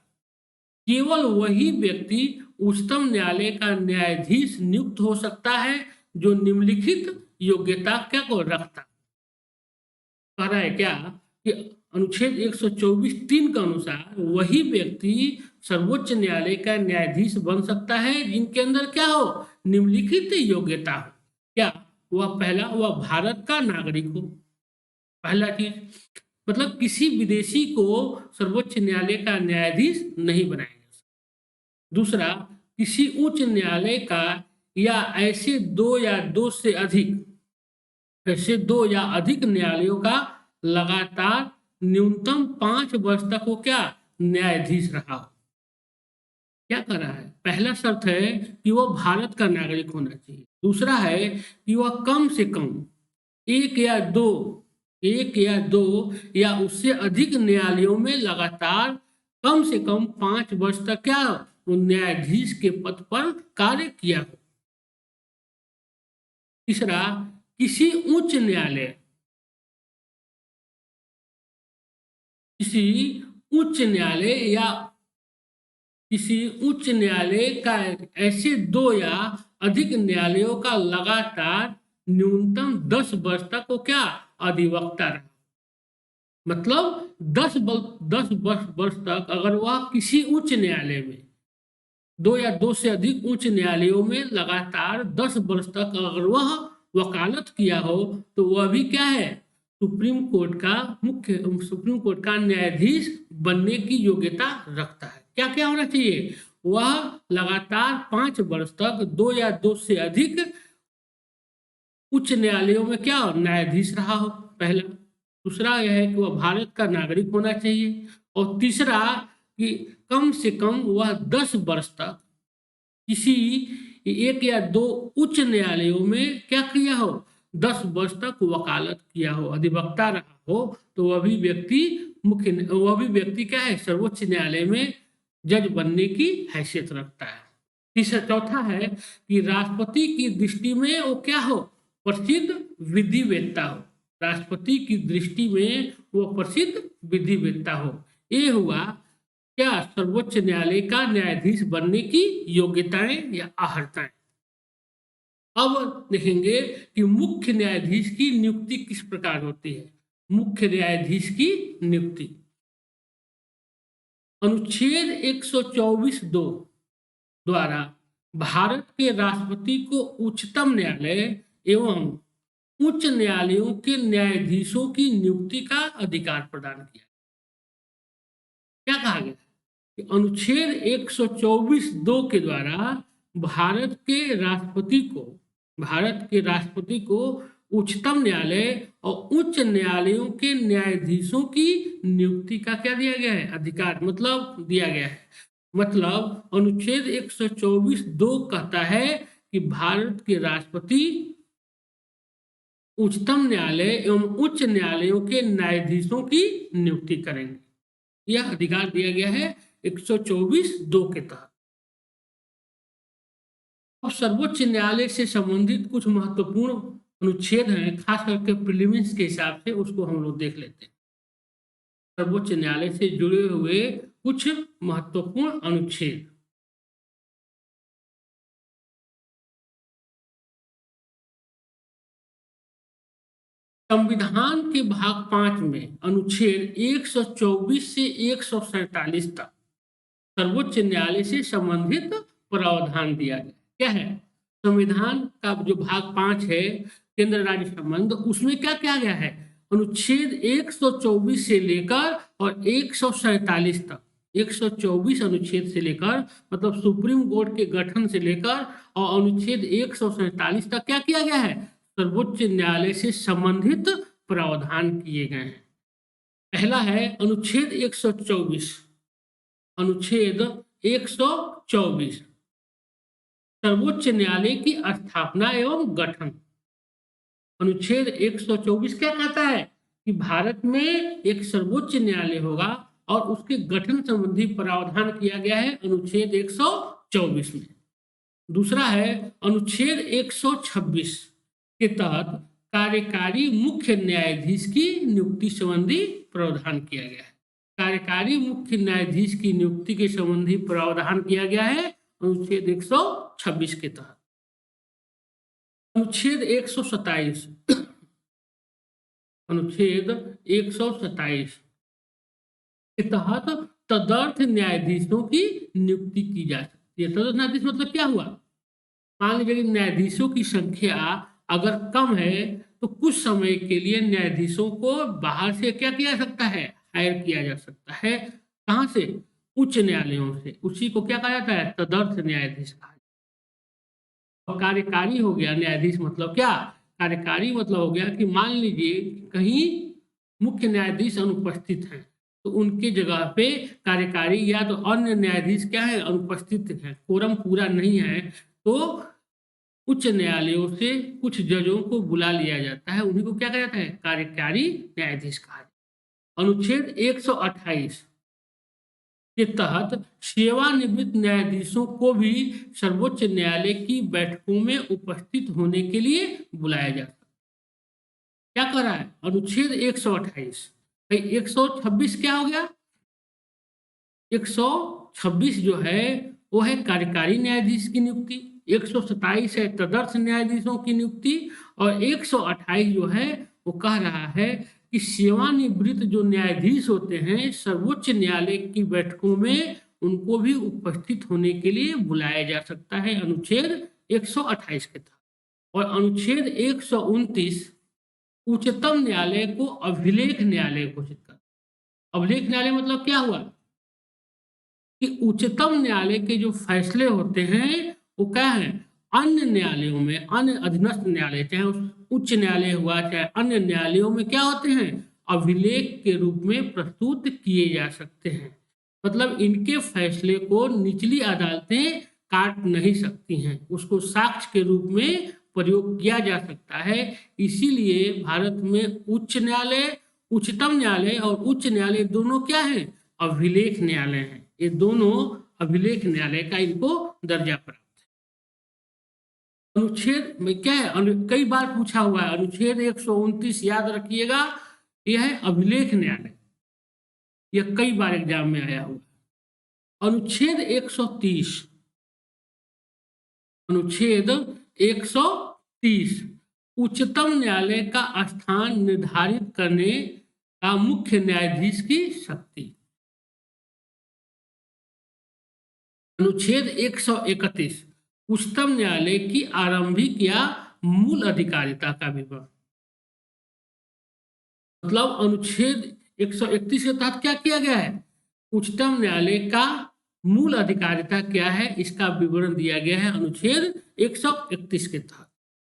केवल वही व्यक्ति उच्चतम न्यायालय का न्यायाधीश नियुक्त हो सकता है जो निम्नलिखित योग्यता क्या को रखता। कह रहा है क्या कि अनुच्छेद 124(3) के अनुसार वही व्यक्ति सर्वोच्च न्यायालय का न्यायाधीश बन सकता है जिनके अंदर क्या हो, निम्नलिखित योग्यता हो। क्या, वह पहला, वह भारत का नागरिक हो, पहला चीज, मतलब किसी विदेशी को सर्वोच्च न्यायालय का न्यायाधीश नहीं बनाया जा सकता। दूसरा, किसी उच्च न्यायालय का या ऐसे दो या अधिक न्यायालयों का लगातार न्यूनतम 5 वर्ष तक वो क्या, न्यायाधीश रहा हो। क्या कर रहा है, पहला शर्त है कि वह भारत का नागरिक होना चाहिए। दूसरा है कि वह कम से कम एक या दो या उससे अधिक न्यायालयों में लगातार कम से कम 5 वर्ष तक क्या, वो न्यायाधीश के पद पर कार्य किया हो। तीसरा, किसी उच्च न्यायालय का ऐसे 2 या अधिक न्यायालयों का लगातार न्यूनतम 10 वर्ष तक वो क्या, अधिवक्ता रहा। मतलब 10 वर्ष तक अगर वह किसी उच्च न्यायालय में 2 या 2 से अधिक उच्च न्यायालयों में लगातार 10 वर्ष तक अगर वह वकालत किया हो तो वह भी क्या है, सुप्रीम कोर्ट का न्यायाधीश बनने की योग्यता रखता है। क्या क्या होना चाहिए, वह लगातार 5 वर्ष तक 2 या 2 से अधिक उच्च न्यायालयों में क्या न्यायाधीश रहा हो, पहला। दूसरा यह है कि वह भारत का नागरिक होना चाहिए, और तीसरा कि कम से कम वह 10 वर्ष तक किसी 1 या 2 उच्च न्यायालयों में क्या किया हो, 10 वर्ष तक वकालत किया हो, अधिवक्ता रहा हो, तो वह भी व्यक्ति क्या है, सर्वोच्च न्यायालय में जज बनने की हैसियत रखता है। तीसरा चौथा है कि राष्ट्रपति की दृष्टि में वो क्या हो, प्रसिद्ध विधिवेत्ता हो। राष्ट्रपति की दृष्टि में वो प्रसिद्ध विधिवेत्ता हो। ये हुआ क्या, सर्वोच्च न्यायालय का न्यायाधीश बनने की योग्यताएं या अर्हताएं। अब देखेंगे कि मुख्य न्यायाधीश की नियुक्ति किस प्रकार होती है। मुख्य न्यायाधीश की नियुक्ति अनुच्छेद 124(2) द्वारा भारत के राष्ट्रपति को उच्चतम न्यायालय एवं उच्च न्यायालयों के न्यायाधीशों की नियुक्ति का अधिकार प्रदान किया। क्या कहा गया कि अनुच्छेद 124(2) के द्वारा भारत के राष्ट्रपति को उच्चतम न्यायालय और उच्च न्यायालयों के न्यायाधीशों की नियुक्ति का क्या दिया गया है, अधिकार, मतलब दिया गया है। मतलब अनुच्छेद 124(2) कहता है कि भारत के राष्ट्रपति उच्चतम न्यायालय एवं उच्च न्यायालयों के न्यायाधीशों की नियुक्ति करेंगे। यह अधिकार दिया गया है 124(2) के तहत। अब सर्वोच्च न्यायालय से संबंधित कुछ महत्वपूर्ण अनुच्छेद हैं, खास करके प्रीलिम्स के हिसाब से, उसको हम लोग देख लेते हैं। सर्वोच्च न्यायालय से जुड़े हुए कुछ महत्वपूर्ण अनुच्छेद। संविधान के भाग 5 में अनुच्छेद 124 से 147 तक सर्वोच्च न्यायालय से संबंधित प्रावधान दिया गया। क्या है, संविधान का जो भाग 5 है, केंद्र राज्य संबंध, उसमें क्या किया गया है, अनुच्छेद 124 से लेकर और 147 तक, 124 अनुच्छेद से लेकर, मतलब सुप्रीम कोर्ट के गठन से लेकर, और अनुच्छेद 147 तक क्या किया गया है, सर्वोच्च न्यायालय से संबंधित प्रावधान किए गए हैं। पहला है अनुच्छेद 124। अनुच्छेद 124 सर्वोच्च न्यायालय की स्थापना एवं गठन। अनुच्छेद 124 क्या कहता है कि भारत में एक सर्वोच्च न्यायालय होगा और उसके गठन संबंधी प्रावधान किया गया है अनुच्छेद 124 में। दूसरा है अनुच्छेद 126 के तहत कार्यकारी मुख्य न्यायाधीश की नियुक्ति संबंधी प्रावधान किया गया है। कार्यकारी मुख्य न्यायाधीश की नियुक्ति के संबंधी प्रावधान किया गया है अनुच्छेद 126 के तहत। अनुच्छेद 127 अनुच्छेद 127 के तहत तदर्थ न्यायाधीशों की नियुक्ति की जा सकती है। तदर्थ न्यायाधीश मतलब क्या हुआ, मान लीजिए न्यायाधीशों की संख्या अगर कम है तो कुछ समय के लिए न्यायाधीशों को बाहर से क्या किया जा सकता है, हायर किया जा सकता है। कहाँ से, उच्च न्यायालयों से। उसी को क्या कहा जाता है, तदर्थ न्यायाधीश कहा जाता है। और कार्यकारी हो गया न्यायाधीश, मतलब क्या, कार्यकारी मतलब हो गया कि मान लीजिए कहीं मुख्य न्यायाधीश अनुपस्थित हैं तो उनके जगह पे कार्यकारी या तो अन्य न्यायाधीश क्या है, अनुपस्थित है, कोरम पूरा नहीं है, तो उच्च न्यायालयों से कुछ जजों को बुला लिया जाता है, उन्हीं को क्या कहा जाता है, कार्यकारी न्यायाधीश कहा जाता है। अनुच्छेद 128 के तहत सेवानिवृत्त न्यायाधीशों को भी सर्वोच्च न्यायालय की बैठकों में उपस्थित होने के लिए बुलाया जाता है। क्या कर रहा है, अनुच्छेद 128। 126 क्या हो गया, 126 जो है वो है कार्यकारी न्यायाधीश की नियुक्ति, 127 है तदर्थ न्यायाधीशों की नियुक्ति, और 128 जो है वो कह रहा है कि सेवानिवृत्त जो न्यायाधीश होते हैं सर्वोच्च न्यायालय की बैठकों में उनको भी उपस्थित होने के लिए बुलाया जा सकता है, अनुच्छेद 128 के तहत। और अनुच्छेद 129 उच्चतम न्यायालय को अभिलेख न्यायालय घोषित कर। अभिलेख न्यायालय मतलब क्या हुआ कि उच्चतम न्यायालय के जो फैसले होते हैं वो क्या है, अन्य न्यायालयों में, अन्य अधीनस्थ न्यायालय, चाहे उच्च न्यायालय हुआ चाहे अन्य न्यायालयों में, क्या होते हैं, अभिलेख के रूप में प्रस्तुत किए जा सकते हैं। मतलब इनके फैसले को निचली अदालतें काट नहीं सकती हैं, उसको साक्ष्य के रूप में प्रयोग किया जा सकता है। इसीलिए भारत में उच्च न्यायालय, उच्चतम न्यायालय और उच्च न्यायालय दोनों क्या है? अभिलेख न्यायालय हैं। ये दोनों अभिलेख न्यायालय का इनको दर्जा प्राप्त है। अनुच्छेद में क्या है? कई बार पूछा हुआ है अनुच्छेद 129, याद रखिएगा, यह है अभिलेख न्यायालय। यह कई बार एग्जाम में आया हुआ है। अनुच्छेद 130, अनुच्छेद 130 उच्चतम न्यायालय का स्थान निर्धारित करने का मुख्य न्यायाधीश की शक्ति। अनुच्छेद 131 उच्चतम न्यायालय की आरंभिक या मूल अधिकारिता का विवरण। मतलब अनुच्छेद 131 के तहत क्या किया गया है? उच्चतम न्यायालय का मूल अधिकारिता क्या है, इसका विवरण दिया गया है अनुच्छेद 131 के तहत।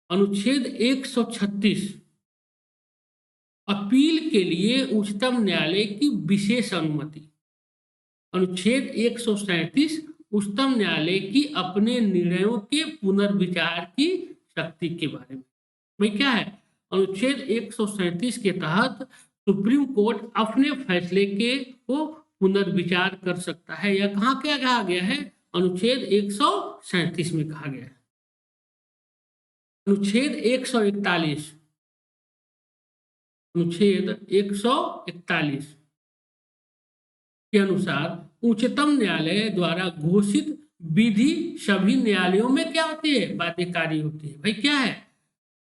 अनुच्छेद 136 अपील के लिए उच्चतम न्यायालय की विशेष अनुमति। अनुच्छेद 137 उच्चतम न्यायालय की अपने निर्णयों के पुनर्विचार की शक्ति के बारे में। भाई क्या है? अनुच्छेद 137 के तहत सुप्रीम कोर्ट अपने फैसले के को पुनर्विचार कर सकता है। यह कहाँ क्या कहा गया है? अनुच्छेद 137 में कहा गया है। अनुच्छेद 141, अनुच्छेद 141 के अनुसार उच्चतम न्यायालय द्वारा घोषित विधि सभी न्यायालयों में क्या होती है? बाध्यकारी होती है। भाई क्या है?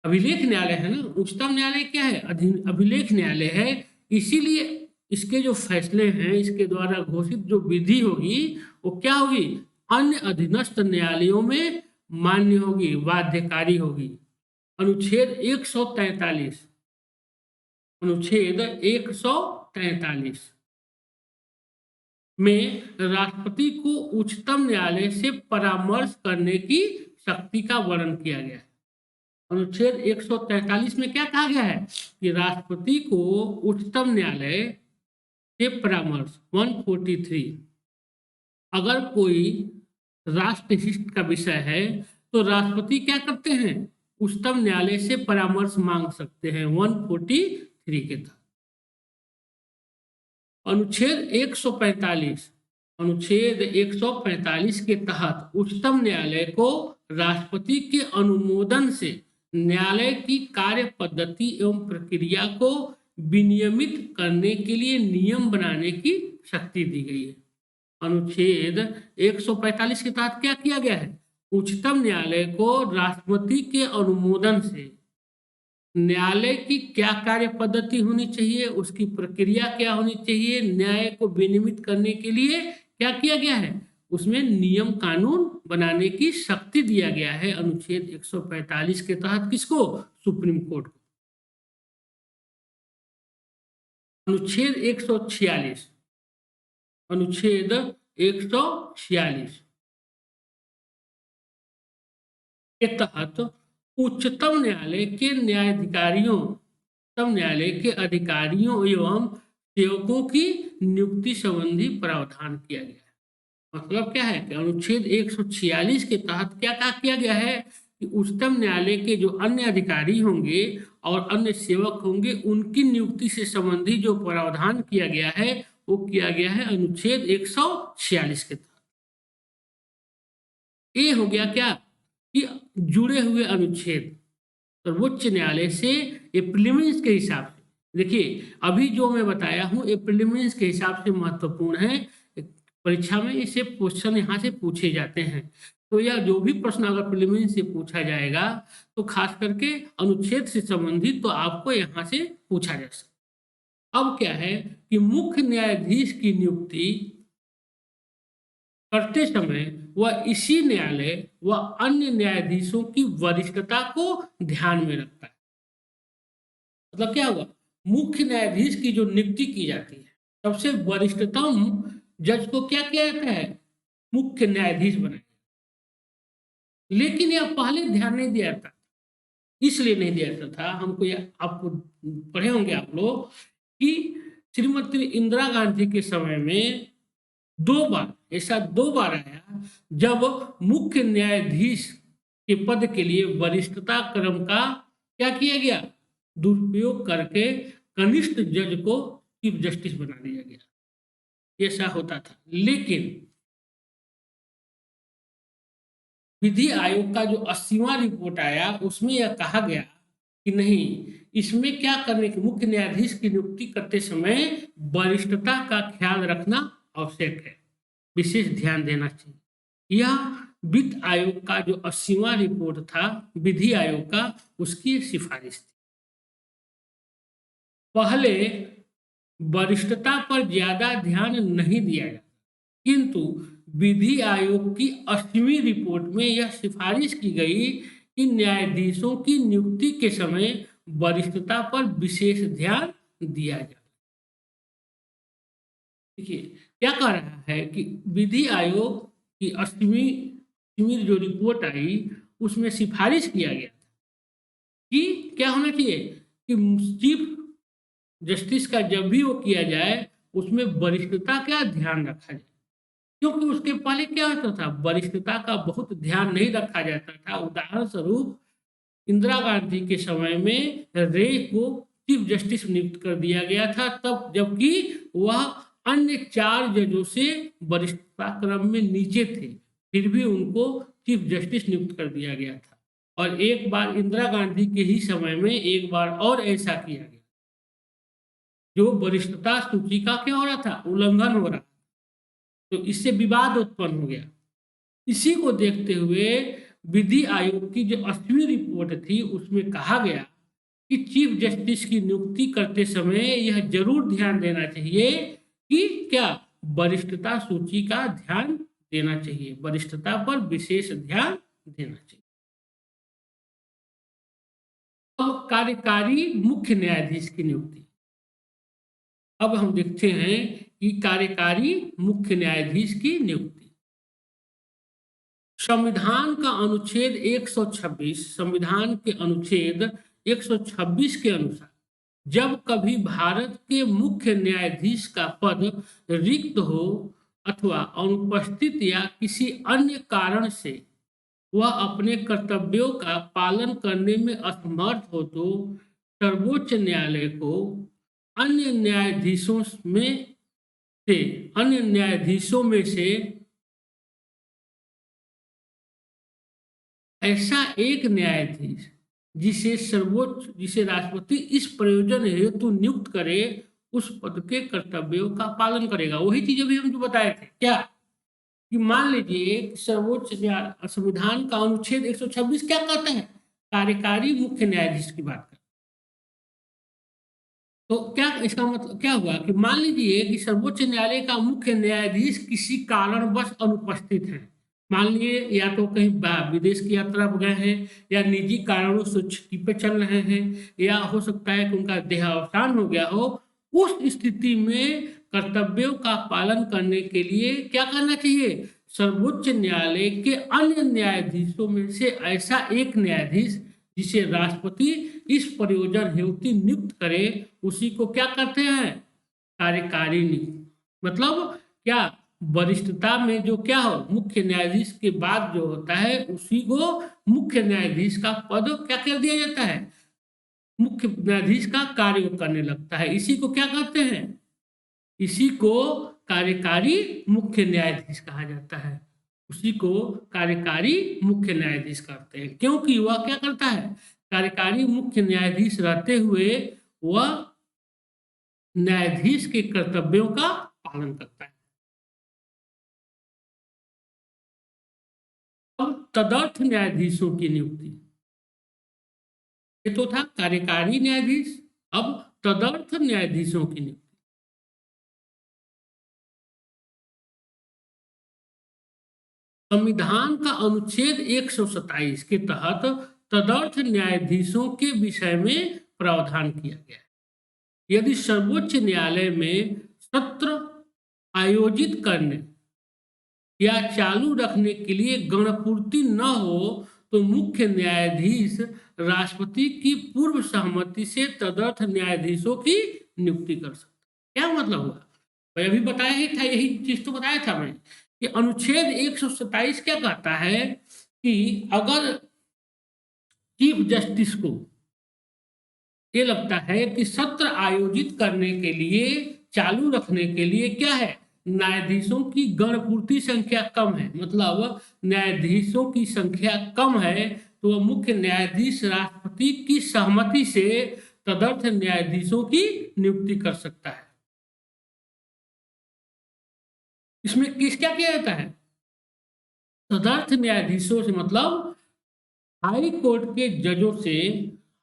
अभिलेख न्यायालय है ना, उच्चतम न्यायालय क्या है? अभिलेख न्यायालय है। इसीलिए इसके जो फैसले हैं, इसके द्वारा घोषित जो विधि होगी वो क्या होगी? अन्य अधीनस्थ न्यायालयों में मान्य होगी, बाध्यकारी होगी। अनुच्छेद 143, अनुच्छेद 143 में राष्ट्रपति को उच्चतम न्यायालय से परामर्श करने की शक्ति का वर्णन किया गया है। अनुच्छेद 143 में क्या कहा गया है? कि राष्ट्रपति को उच्चतम न्यायालय से परामर्श 143 अगर कोई राष्ट्रहित का विषय है तो राष्ट्रपति क्या करते हैं? उच्चतम न्यायालय से परामर्श मांग सकते हैं 143 के तहत। अनुच्छेद 145, अनुच्छेद 145 के तहत उच्चतम न्यायालय को राष्ट्रपति के अनुमोदन से न्यायालय की कार्य पद्धति एवं प्रक्रिया को विनियमित करने के लिए नियम बनाने की शक्ति दी गई है। अनुच्छेद 145 के तहत क्या किया गया है? उच्चतम न्यायालय को राष्ट्रपति के अनुमोदन से न्यायालय की क्या कार्य पद्धति होनी चाहिए, उसकी प्रक्रिया क्या होनी चाहिए, न्याय को विनियमित करने के लिए क्या किया गया है? उसमें नियम कानून बनाने की शक्ति दिया गया है अनुच्छेद 145 के तहत। किसको? सुप्रीम कोर्ट को। अनुच्छेद 146, अनुच्छेद 146 के तहत उच्चतम न्यायालय के न्यायाधिकारियों, उच्चतम न्यायालय के अधिकारियों एवं सेवकों की नियुक्ति संबंधी प्रावधान किया गया है। मतलब क्या है कि अनुच्छेद 146 के तहत क्या कहा किया गया है? कि उच्चतम न्यायालय के जो अन्य अधिकारी होंगे और अन्य सेवक होंगे उनकी नियुक्ति से संबंधी जो प्रावधान किया गया है वो किया गया है अनुच्छेद 146 के तहत। ये हो गया क्या कि जुड़े हुए अनुच्छेद सर्वोच्च न्यायालय से ये प्रीलिमिन्स के हिसाब से। देखिए अभी जो मैं बताया हूँ ये प्रीलिमिन्स के हिसाब से महत्वपूर्ण है, परीक्षा में इसे क्वेश्चन यहाँ से पूछे जाते हैं। तो यह जो भी प्रश्न अगर प्रीलिमिन्स से पूछा जाएगा तो खास करके अनुच्छेद से संबंधित तो आपको यहाँ से पूछा जा सकता। अब क्या है कि मुख्य न्यायाधीश की नियुक्ति करते समय वह इसी न्यायालय व अन्य न्यायाधीशों की वरिष्ठता को ध्यान में रखता है। मतलब क्या हुआ? मुख्य न्यायाधीश की जो नियुक्ति की जाती है सबसे वरिष्ठतम जज को क्या किया जाता है? मुख्य न्यायाधीश बनाया। लेकिन यह पहले ध्यान नहीं दिया जाता, इसलिए नहीं दिया जाता था। हमको आपको पढ़े होंगे आप लोग कि श्रीमती इंदिरा गांधी के समय में 2 बार, ऐसा 2 बार आया जब मुख्य न्यायाधीश के पद के लिए वरिष्ठता क्रम का क्या किया गया, दुरुपयोग करके कनिष्ठ जज को चीफ जस्टिस बना दिया गया। ऐसा होता था। लेकिन विधि आयोग का जो 80वां रिपोर्ट आया उसमें यह कहा गया कि नहीं, इसमें क्या करने की, मुख्य न्यायाधीश की नियुक्ति करते समय वरिष्ठता का ख्याल रखना आवश्यक है, विशेष ध्यान देना चाहिए। यह वित्त आयोग का जो 80वां रिपोर्ट था विधि आयोग का, उसकी सिफारिश थी। पहले वरिष्ठता पर ज्यादा ध्यान नहीं दिया जाता, किंतु विधि आयोग की 80वीं रिपोर्ट में यह सिफारिश की गई कि न्यायाधीशों की नियुक्ति के समय वरिष्ठता पर विशेष ध्यान दिया जाए। देखिए क्या कह रहा है कि विधि आयोग की 80वीं जो रिपोर्ट आई उसमें सिफारिश किया गया कि क्या होना चाहिए कि चीफ जस्टिस का जब भी वो किया जाए उसमें वरिष्ठता का ध्यान रखा जाए, क्योंकि उसके पहले क्या होता था, वरिष्ठता का बहुत ध्यान नहीं रखा जाता था। उदाहरण स्वरूप इंदिरा गांधी के समय में रे को चीफ जस्टिस नियुक्त कर दिया गया था, तब जबकि वह अन्य 4 जजों से वरिष्ठता क्रम में नीचे थे, फिर भी उनको चीफ जस्टिस नियुक्त कर दिया गया था। और एक बार इंदिरा गांधी के ही समय में एक बार और ऐसा किया गया, जो वरिष्ठता सूची का क्या हो रहा था, उल्लंघन हो रहा था, तो इससे विवाद उत्पन्न हो गया। इसी को देखते हुए विधि आयोग की जो 80वीं रिपोर्ट थी उसमें कहा गया कि चीफ जस्टिस की नियुक्ति करते समय यह जरूर ध्यान देना चाहिए कि क्या, वरिष्ठता सूची का ध्यान देना चाहिए, वरिष्ठता पर विशेष ध्यान देना चाहिए। अब कार्यकारी मुख्य न्यायाधीश की नियुक्ति, अब हम देखते हैं कि कार्यकारी मुख्य न्यायाधीश की नियुक्ति संविधान का अनुच्छेद 126, संविधान के अनुच्छेद 126 के अनुसार जब कभी भारत के मुख्य न्यायाधीश का पद रिक्त हो अथवा अनुपस्थित या किसी अन्य कारण से वह अपने कर्तव्यों का पालन करने में असमर्थ हो तो सर्वोच्च न्यायालय को अन्य न्यायाधीशों में से ऐसा एक न्यायाधीश जिसे राष्ट्रपति इस प्रयोजन हेतु नियुक्त करे उस पद के कर्तव्यों का पालन करेगा। वही चीज अभी हम जो बताए थे, क्या कि मान लीजिए सर्वोच्च न्यायालय संविधान का अनुच्छेद 126 क्या कहता है, कार्यकारी मुख्य न्यायाधीश की बात करता है। तो क्या इसका मतलब क्या हुआ कि मान लीजिए कि सर्वोच्च न्यायालय का मुख्य न्यायाधीश किसी कारणवश अनुपस्थित है, मान लीजिए या तो कहीं विदेश की यात्रा पर गए हैं या निजी कारणों से छुट्टी पे चल रहे हैं या हो सकता है कि उनका देहावसान हो गया हो, उस स्थिति में कर्तव्यों का पालन करने के लिए क्या करना चाहिए, सर्वोच्च न्यायालय के अन्य न्यायाधीशों में से ऐसा एक न्यायाधीश जिसे राष्ट्रपति इस प्रयोजन हेतु नियुक्त करे उसी को क्या करते हैं, कार्यकारी नियुक्त। मतलब क्या, वरिष्ठता में जो क्या हो, मुख्य न्यायाधीश के बाद जो होता है उसी को मुख्य न्यायाधीश का पद क्या कर दिया जाता है, मुख्य न्यायाधीश का कार्य करने लगता है। इसी को क्या कहते हैं, इसी को कार्यकारी मुख्य न्यायाधीश कहा जाता है। उसी को कार्यकारी मुख्य न्यायाधीश कहते हैं, क्योंकि वह क्या करता है, कार्यकारी मुख्य न्यायाधीश रहते हुए वह न्यायाधीश के कर्तव्यों का पालन करता है। अब तदर्थ न्यायाधीशों की नियुक्ति, ये तो था कार्यकारी न्यायाधीश, अब तदर्थ न्यायाधीशों की नियुक्ति। संविधान का अनुच्छेद 127 के तहत तदर्थ न्यायाधीशों के विषय में प्रावधान किया गया है। यदि सर्वोच्च न्यायालय में सत्र आयोजित करने या चालू रखने के लिए गणपूर्ति न हो तो मुख्य न्यायाधीश राष्ट्रपति की पूर्व सहमति से तदर्थ न्यायाधीशों की नियुक्ति कर सकता। क्या मतलब हुआ, मैं अभी बताया ही था, यही चीज तो बताया था मैं कि अनुच्छेद 127 क्या कहता है कि अगर चीफ जस्टिस को ये लगता है कि सत्र आयोजित करने के लिए, चालू रखने के लिए क्या है, न्यायाधीशों की गणपूर्ति संख्या कम है, मतलब न्यायाधीशों की संख्या कम है, तो वह मुख्य न्यायाधीश राष्ट्रपति की सहमति से तदर्थ न्यायाधीशों की नियुक्ति कर सकता है। इसमें किस क्या किया जाता है, तदर्थ न्यायाधीशों से मतलब हाई कोर्ट के जजों से,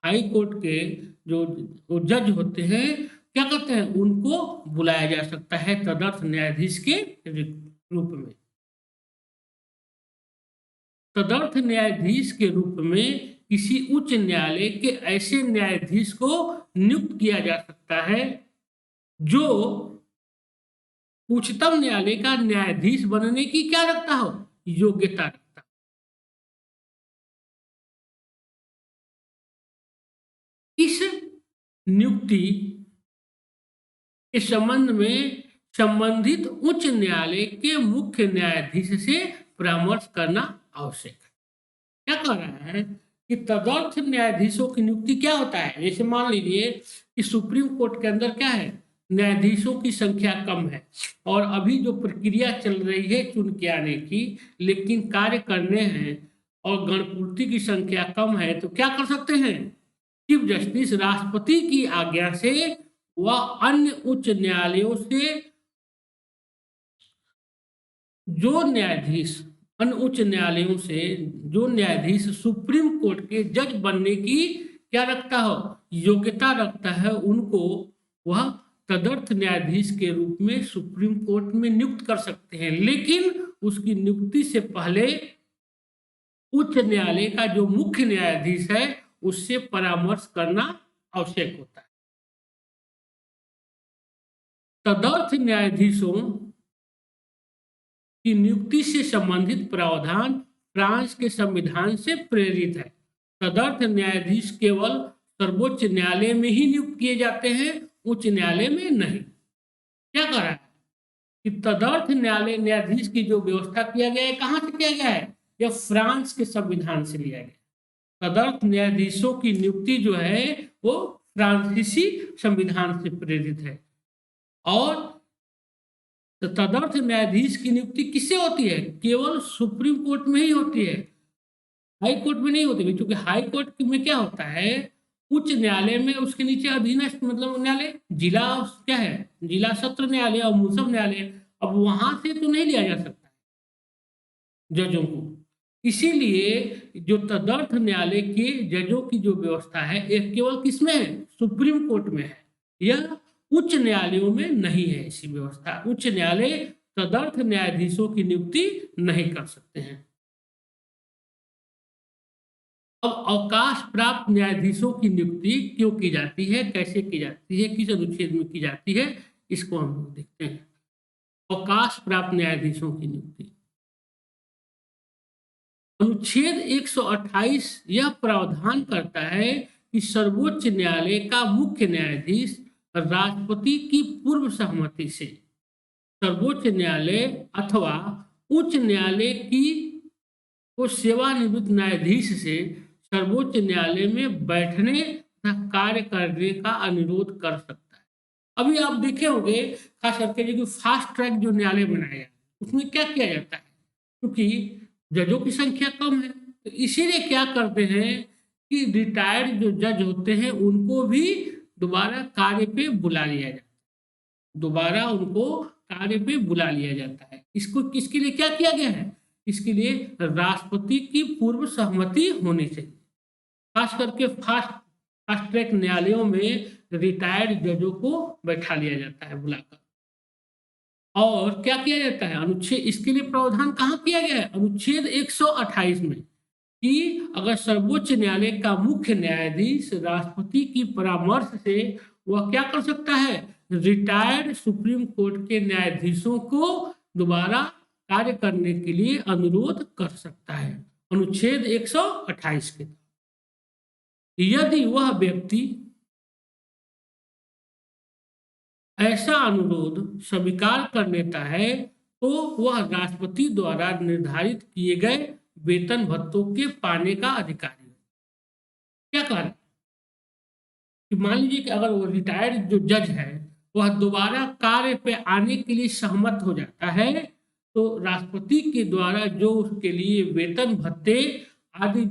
हाई कोर्ट के जो जज होते हैं क्या करते हैं, उनको बुलाया जा सकता है तदर्थ न्यायाधीश के रूप में। तदर्थ न्यायाधीश के रूप में किसी उच्च न्यायालय के ऐसे न्यायाधीश को नियुक्त किया जा सकता है जो उच्चतम न्यायालय का न्यायाधीश बनने की क्या रखता हो, योग्यता रखता। इस नियुक्ति के संबंध में संबंधित उच्च न्यायालय के मुख्य न्यायाधीश से परामर्श करना आवश्यक है। क्या कह रहा है कि तदर्थ न्यायाधीशों की नियुक्ति क्या होता है, जैसे मान लीजिए कि सुप्रीम कोर्ट के अंदर क्या है, न्यायाधीशों की संख्या कम है और अभी जो प्रक्रिया चल रही है चुन के आने की, लेकिन कार्य करने हैं और गणपूर्ति की संख्या कम है, तो क्या कर सकते हैं, चीफ जस्टिस राष्ट्रपति की आज्ञा से व अन्य उच्च न्यायालयों से जो न्यायाधीश, अन्य उच्च न्यायालयों से जो न्यायाधीश सुप्रीम कोर्ट के जज बनने की क्या रखता हो, योग्यता रखता है, उनको वह तदर्थ न्यायाधीश के रूप में सुप्रीम कोर्ट में नियुक्त कर सकते हैं। लेकिन उसकी नियुक्ति से पहले उच्च न्यायालय का जो मुख्य न्यायाधीश है उससे परामर्श करना आवश्यक होता है। तदर्थ न्यायाधीशों की नियुक्ति से संबंधित प्रावधान फ्रांस के संविधान से प्रेरित है। तदर्थ न्यायाधीश केवल सर्वोच्च न्यायालय में ही नियुक्त किए जाते हैं, उच्च न्यायालय में नहीं। क्या कह रहा है कि तदर्थ न्यायालय न्यायाधीश की जो व्यवस्था किया गया है, कहाँ से किया गया है, यह फ्रांस के संविधान से लिया गया। तदर्थ न्यायाधीशों की नियुक्ति जो है वो फ्रांसीसी संविधान से प्रेरित है। और तदर्थ न्यायाधीश की नियुक्ति किससे होती है, केवल सुप्रीम कोर्ट में ही होती है, हाई कोर्ट में नहीं होती। क्योंकि हाई कोर्ट में क्या होता है, उच्च न्यायालय में उसके नीचे अधीनस्थ मतलब न्यायालय, जिला क्या है, जिला सत्र न्यायालय और मूसम न्यायालय, अब वहां से तो नहीं लिया जा सकता जजों को। इसीलिए जो तदर्थ न्यायालय के जजों की जो व्यवस्था है यह केवल किसमें है, सुप्रीम कोर्ट में है, यह उच्च न्यायालयों में नहीं है। ऐसी व्यवस्था उच्च न्यायालय तदर्थ न्यायाधीशों की नियुक्ति नहीं कर सकते हैं। अब अवकाश प्राप्त न्यायाधीशों की नियुक्ति क्यों की जाती है, कैसे की जाती है, किस अनुच्छेद में की जाती है, इसको हम लोग देखते हैं। अवकाश प्राप्त न्यायाधीशों की नियुक्ति अनुच्छेद 128 यह प्रावधान करता है कि सर्वोच्च न्यायालय का मुख्य न्यायाधीश राष्ट्रपति की पूर्व सहमति से सर्वोच्च न्यायालय अथवा उच्च न्यायालय की को सेवानिवृत्त न्यायाधीश से सर्वोच्च न्यायालय में बैठने तथा कार्य करने का अनुरोध कर सकता है। अभी आप देखे होंगे खास करके जो फास्ट ट्रैक जो न्यायालय बनाया है उसमें क्या किया जाता है, क्योंकि जजों की संख्या कम है तो इसीलिए क्या करते हैं कि रिटायर्ड जो जज होते हैं उनको भी दोबारा कार्य पे बुला लिया जाता है, दोबारा उनको कार्य पे बुला लिया जाता है। इसको किसके लिए क्या किया गया है, इसके लिए राष्ट्रपति की पूर्व सहमति होनी चाहिए। खास करके फास्ट ट्रैक न्यायालयों में रिटायर्ड जजों को बैठा लिया जाता है बुलाकर। और क्या किया जाता है, अनुच्छेद इसके लिए प्रावधान कहाँ किया गया है, अनुच्छेद 128 में, कि अगर सर्वोच्च न्यायालय का मुख्य न्यायाधीश राष्ट्रपति की परामर्श से वह क्या कर सकता है, रिटायर्ड सुप्रीम कोर्ट के न्यायाधीशों को दोबारा कार्य करने के लिए अनुरोध कर सकता है, अनुच्छेद 128 के। यदि वह व्यक्ति ऐसा अनुरोध स्वीकार कर लेता है तो वह राष्ट्रपति द्वारा निर्धारित किए गए वेतन भत्तों के पाने का अधिकारी है। क्या कह रहा है कि मान लीजिए कि अगर वो रिटायर्ड जो जज है वह दोबारा कार्य पे आने के लिए सहमत हो जाता है, तो राष्ट्रपति के द्वारा जो उसके लिए वेतन भत्ते आदि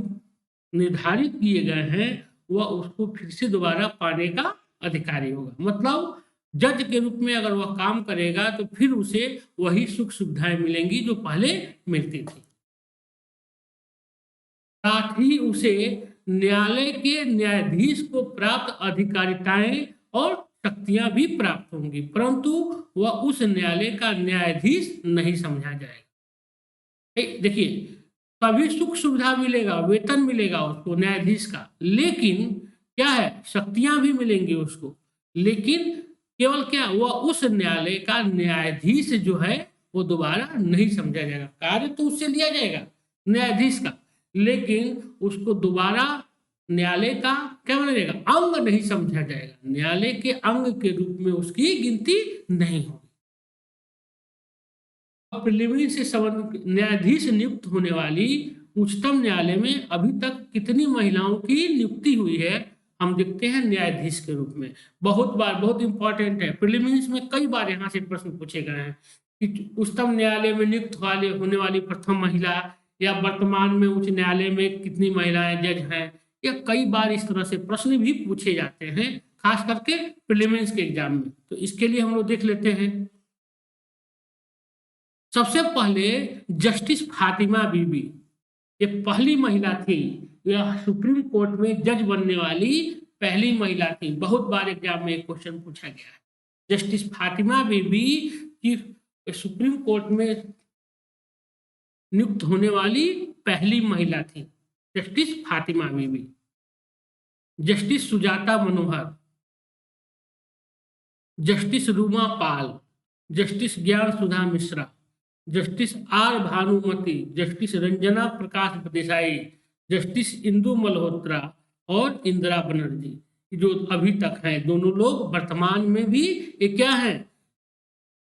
निर्धारित किए गए हैं वह उसको फिर से दोबारा पाने का अधिकारी होगा। मतलब जज के रूप में अगर वह काम करेगा तो फिर उसे वही सुख सुविधाएं मिलेंगी जो पहले मिलती थी। साथ ही उसे न्यायालय के न्यायाधीश को प्राप्त अधिकारिताएं और शक्तियां भी प्राप्त होंगी, परंतु वह उस न्यायालय का न्यायाधीश नहीं समझा जाएगा। देखिए, सभी सुख सुविधा मिलेगा, वेतन मिलेगा उसको न्यायाधीश का, लेकिन क्या है, शक्तियां भी मिलेंगी उसको, लेकिन केवल क्या, वह उस न्यायालय का न्यायाधीश जो है वो दोबारा नहीं समझा जाएगा। कार्य तो उससे लिया जाएगा न्यायाधीश का, लेकिन उसको दोबारा न्यायालय का क्या माना जाएगा, अंग नहीं समझा जाएगा। न्यायालय के अंग के रूप में उसकी गिनती नहीं होगी। प्रिलिमिनरी से संबंधित न्यायाधीश नियुक्त होने वाली उच्चतम न्यायालय में अभी तक कितनी महिलाओं की नियुक्ति हुई है, हम देखते हैं न्यायाधीश के रूप में। बहुत बार, बहुत इंपॉर्टेंट है, प्रिलिमिनरीज में कई बार यहाँ से प्रश्न पूछे गए हैं कि उच्चतम न्यायालय में नियुक्त होने वाली प्रथम महिला, या वर्तमान में उच्च न्यायालय में कितनी महिलाएं जज हैं। या कई बार इस तरह से प्रश्न भी पूछे जाते हैं, खास करके प्रिलिमिनरीज के एग्जाम में। तो इसके लिए हम लोग देख लेते हैं। सबसे पहले जस्टिस फातिमा बीबी, ये पहली महिला थी, यह सुप्रीम कोर्ट में जज बनने वाली पहली महिला थी। बहुत बार एग्जाम में एक क्वेश्चन पूछा गया है। जस्टिस फातिमा बीबी की सुप्रीम कोर्ट में नियुक्त होने वाली पहली महिला थी, Justice Fatima Bibi. Justice Sujata Manohar, Justice Ruma Pal, Justice Gyan Sudha Mishra, Justice R Bhanumati, Justice Ranjana Prakash Desai, Justice Indu Malhotra और इंदिरा बनर्जी, जो अभी तक हैं, दोनों लोग वर्तमान में भी ये क्या हैं,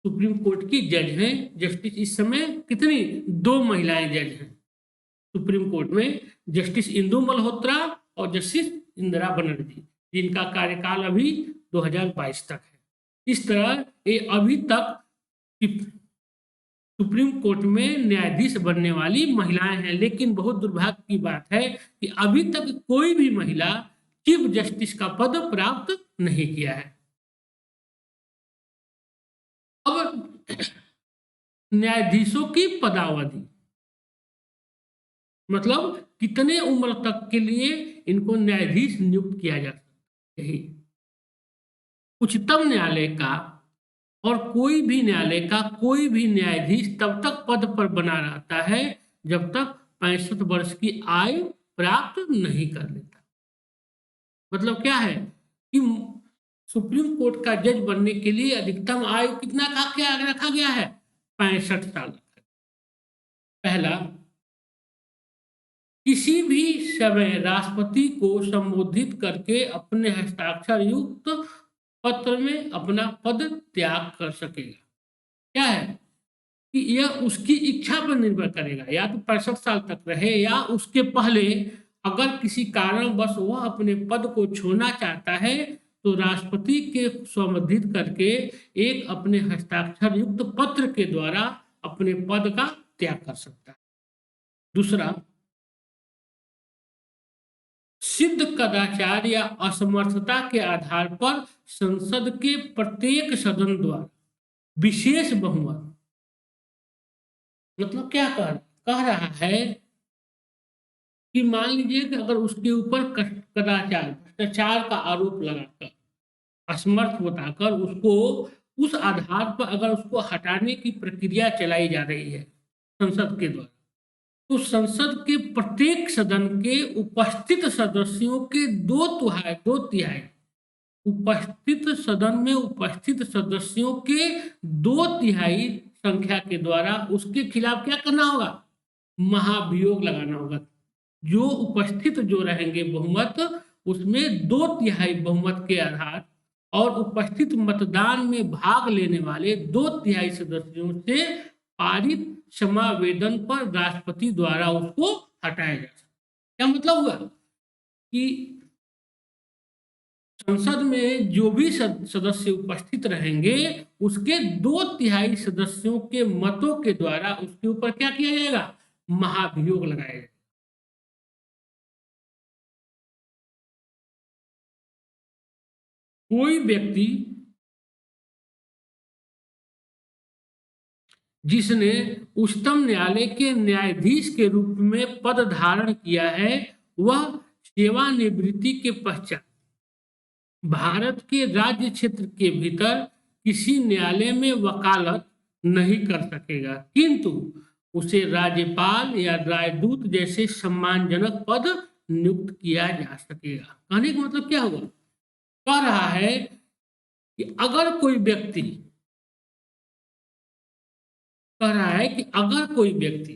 सुप्रीम कोर्ट की जज हैं। जस्टिस इस समय कितनी, 2 महिलाएं जज हैं सुप्रीम कोर्ट में, जस्टिस इंदु मल्होत्रा और जस्टिस इंदिरा बनर्जी, जिनका कार्यकाल अभी 2022 तक है। इस तरह ये अभी तक सुप्रीम कोर्ट में न्यायाधीश बनने वाली महिलाएं हैं। लेकिन बहुत दुर्भाग्य की बात है कि अभी तक कोई भी महिला चीफ जस्टिस का पद प्राप्त नहीं किया है। अब न्यायाधीशों की पदावधि, मतलब कितने उम्र तक के लिए इनको न्यायाधीश नियुक्त किया जा सकता है। उच्चतम न्यायालय का और कोई भी न्यायालय का कोई भी न्यायाधीश तब तक पद पर बना रहता है जब तक 65 वर्ष की आयु प्राप्त नहीं कर लेता। मतलब क्या है कि सुप्रीम कोर्ट का जज बनने के लिए अधिकतम आयु कितना का क्या रखा गया है, 65 साल। पहला, किसी भी समय राष्ट्रपति को संबोधित करके अपने हस्ताक्षर युक्त पत्र में अपना पद त्याग कर सकेगा। क्या है कि यह उसकी इच्छा पर निर्भर करेगा, या तो 65 साल तक रहे या उसके पहले अगर किसी कारणवश वह अपने पद को छोड़ना चाहता है तो राष्ट्रपति के संबोधित करके एक अपने हस्ताक्षर युक्त पत्र के द्वारा अपने पद का त्याग कर सकता है। दूसरा, सिद्ध कदाचार या असमर्थता के आधार पर संसद के प्रत्येक सदन द्वारा विशेष बहुमत, मतलब क्या कह रहा है कि मान लीजिए कि अगर उसके ऊपर कदाचार, भ्रष्टाचार का आरोप लगाकर, असमर्थ बताकर उसको उस आधार पर अगर उसको हटाने की प्रक्रिया चलाई जा रही है संसद के द्वारा, तो संसद के प्रत्येक सदन के उपस्थित सदस्यों के 2/3 उपस्थित सदन में उपस्थित सदस्यों के 2/3 संख्या के द्वारा उसके खिलाफ क्या करना होगा, महाभियोग लगाना होगा। जो उपस्थित जो रहेंगे बहुमत, उसमें 2/3 बहुमत के आधार और उपस्थित मतदान में भाग लेने वाले 2/3 सदस्यों से पारित समावेदन पर राष्ट्रपति द्वारा उसको हटाया जा सकता है। क्या मतलब हुआ कि संसद में जो भी सदस्य उपस्थित रहेंगे उसके 2/3 सदस्यों के मतों के द्वारा उसके ऊपर क्या किया जाएगा, महाभियोग लगाया जाएगा। कोई व्यक्ति जिसने उच्चतम न्यायालय के न्यायाधीश के रूप में पद धारण किया है वह सेवानिवृत्ति के पश्चात भारत के राज्य क्षेत्र के भीतर किसी न्यायालय में वकालत नहीं कर सकेगा, किंतु उसे राज्यपाल या राजदूत जैसे सम्मानजनक पद नियुक्त किया जा सकेगा। कहने का मतलब क्या हुआ, कह रहा है कि अगर कोई व्यक्ति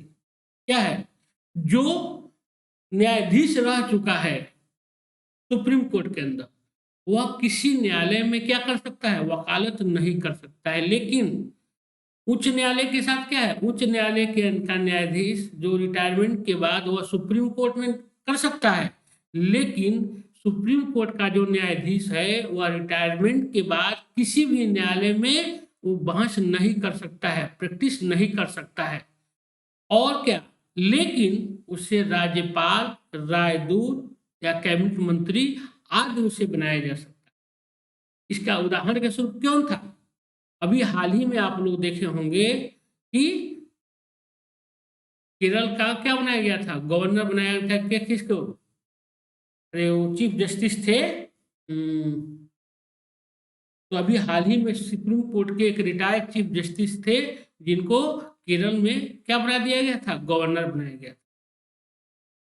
क्या है जो न्यायाधीश रह चुका है सुप्रीम कोर्ट के अंदर, वह किसी न्यायालय में क्या कर सकता है, वकालत नहीं कर सकता है। लेकिन उच्च न्यायालय के साथ क्या है, उच्च न्यायालय के का न्यायाधीश जो रिटायरमेंट के बाद वह सुप्रीम कोर्ट में कर सकता है, लेकिन सुप्रीम कोर्ट का जो न्यायाधीश है वह रिटायरमेंट के बाद किसी भी न्यायालय में वो बहस नहीं कर सकता है, प्रैक्टिस नहीं कर सकता है। और क्या, लेकिन उसे राज्यपाल, राजदूत या कैबिनेट मंत्री आदि उसे बनाया जा सकता है। इसका उदाहरण के स्वरूप क्यों था, अभी हाल ही में आप लोग देखे होंगे कि केरल का क्या बनाया गया था, गवर्नर बनाया गया था, क्या किसको, अरे वो चीफ जस्टिस थे। तो अभी हाल ही में सुप्रीम कोर्ट के एक रिटायर्ड चीफ जस्टिस थे जिनको केरल में क्या बना दिया गया था, गवर्नर बनाया गया था।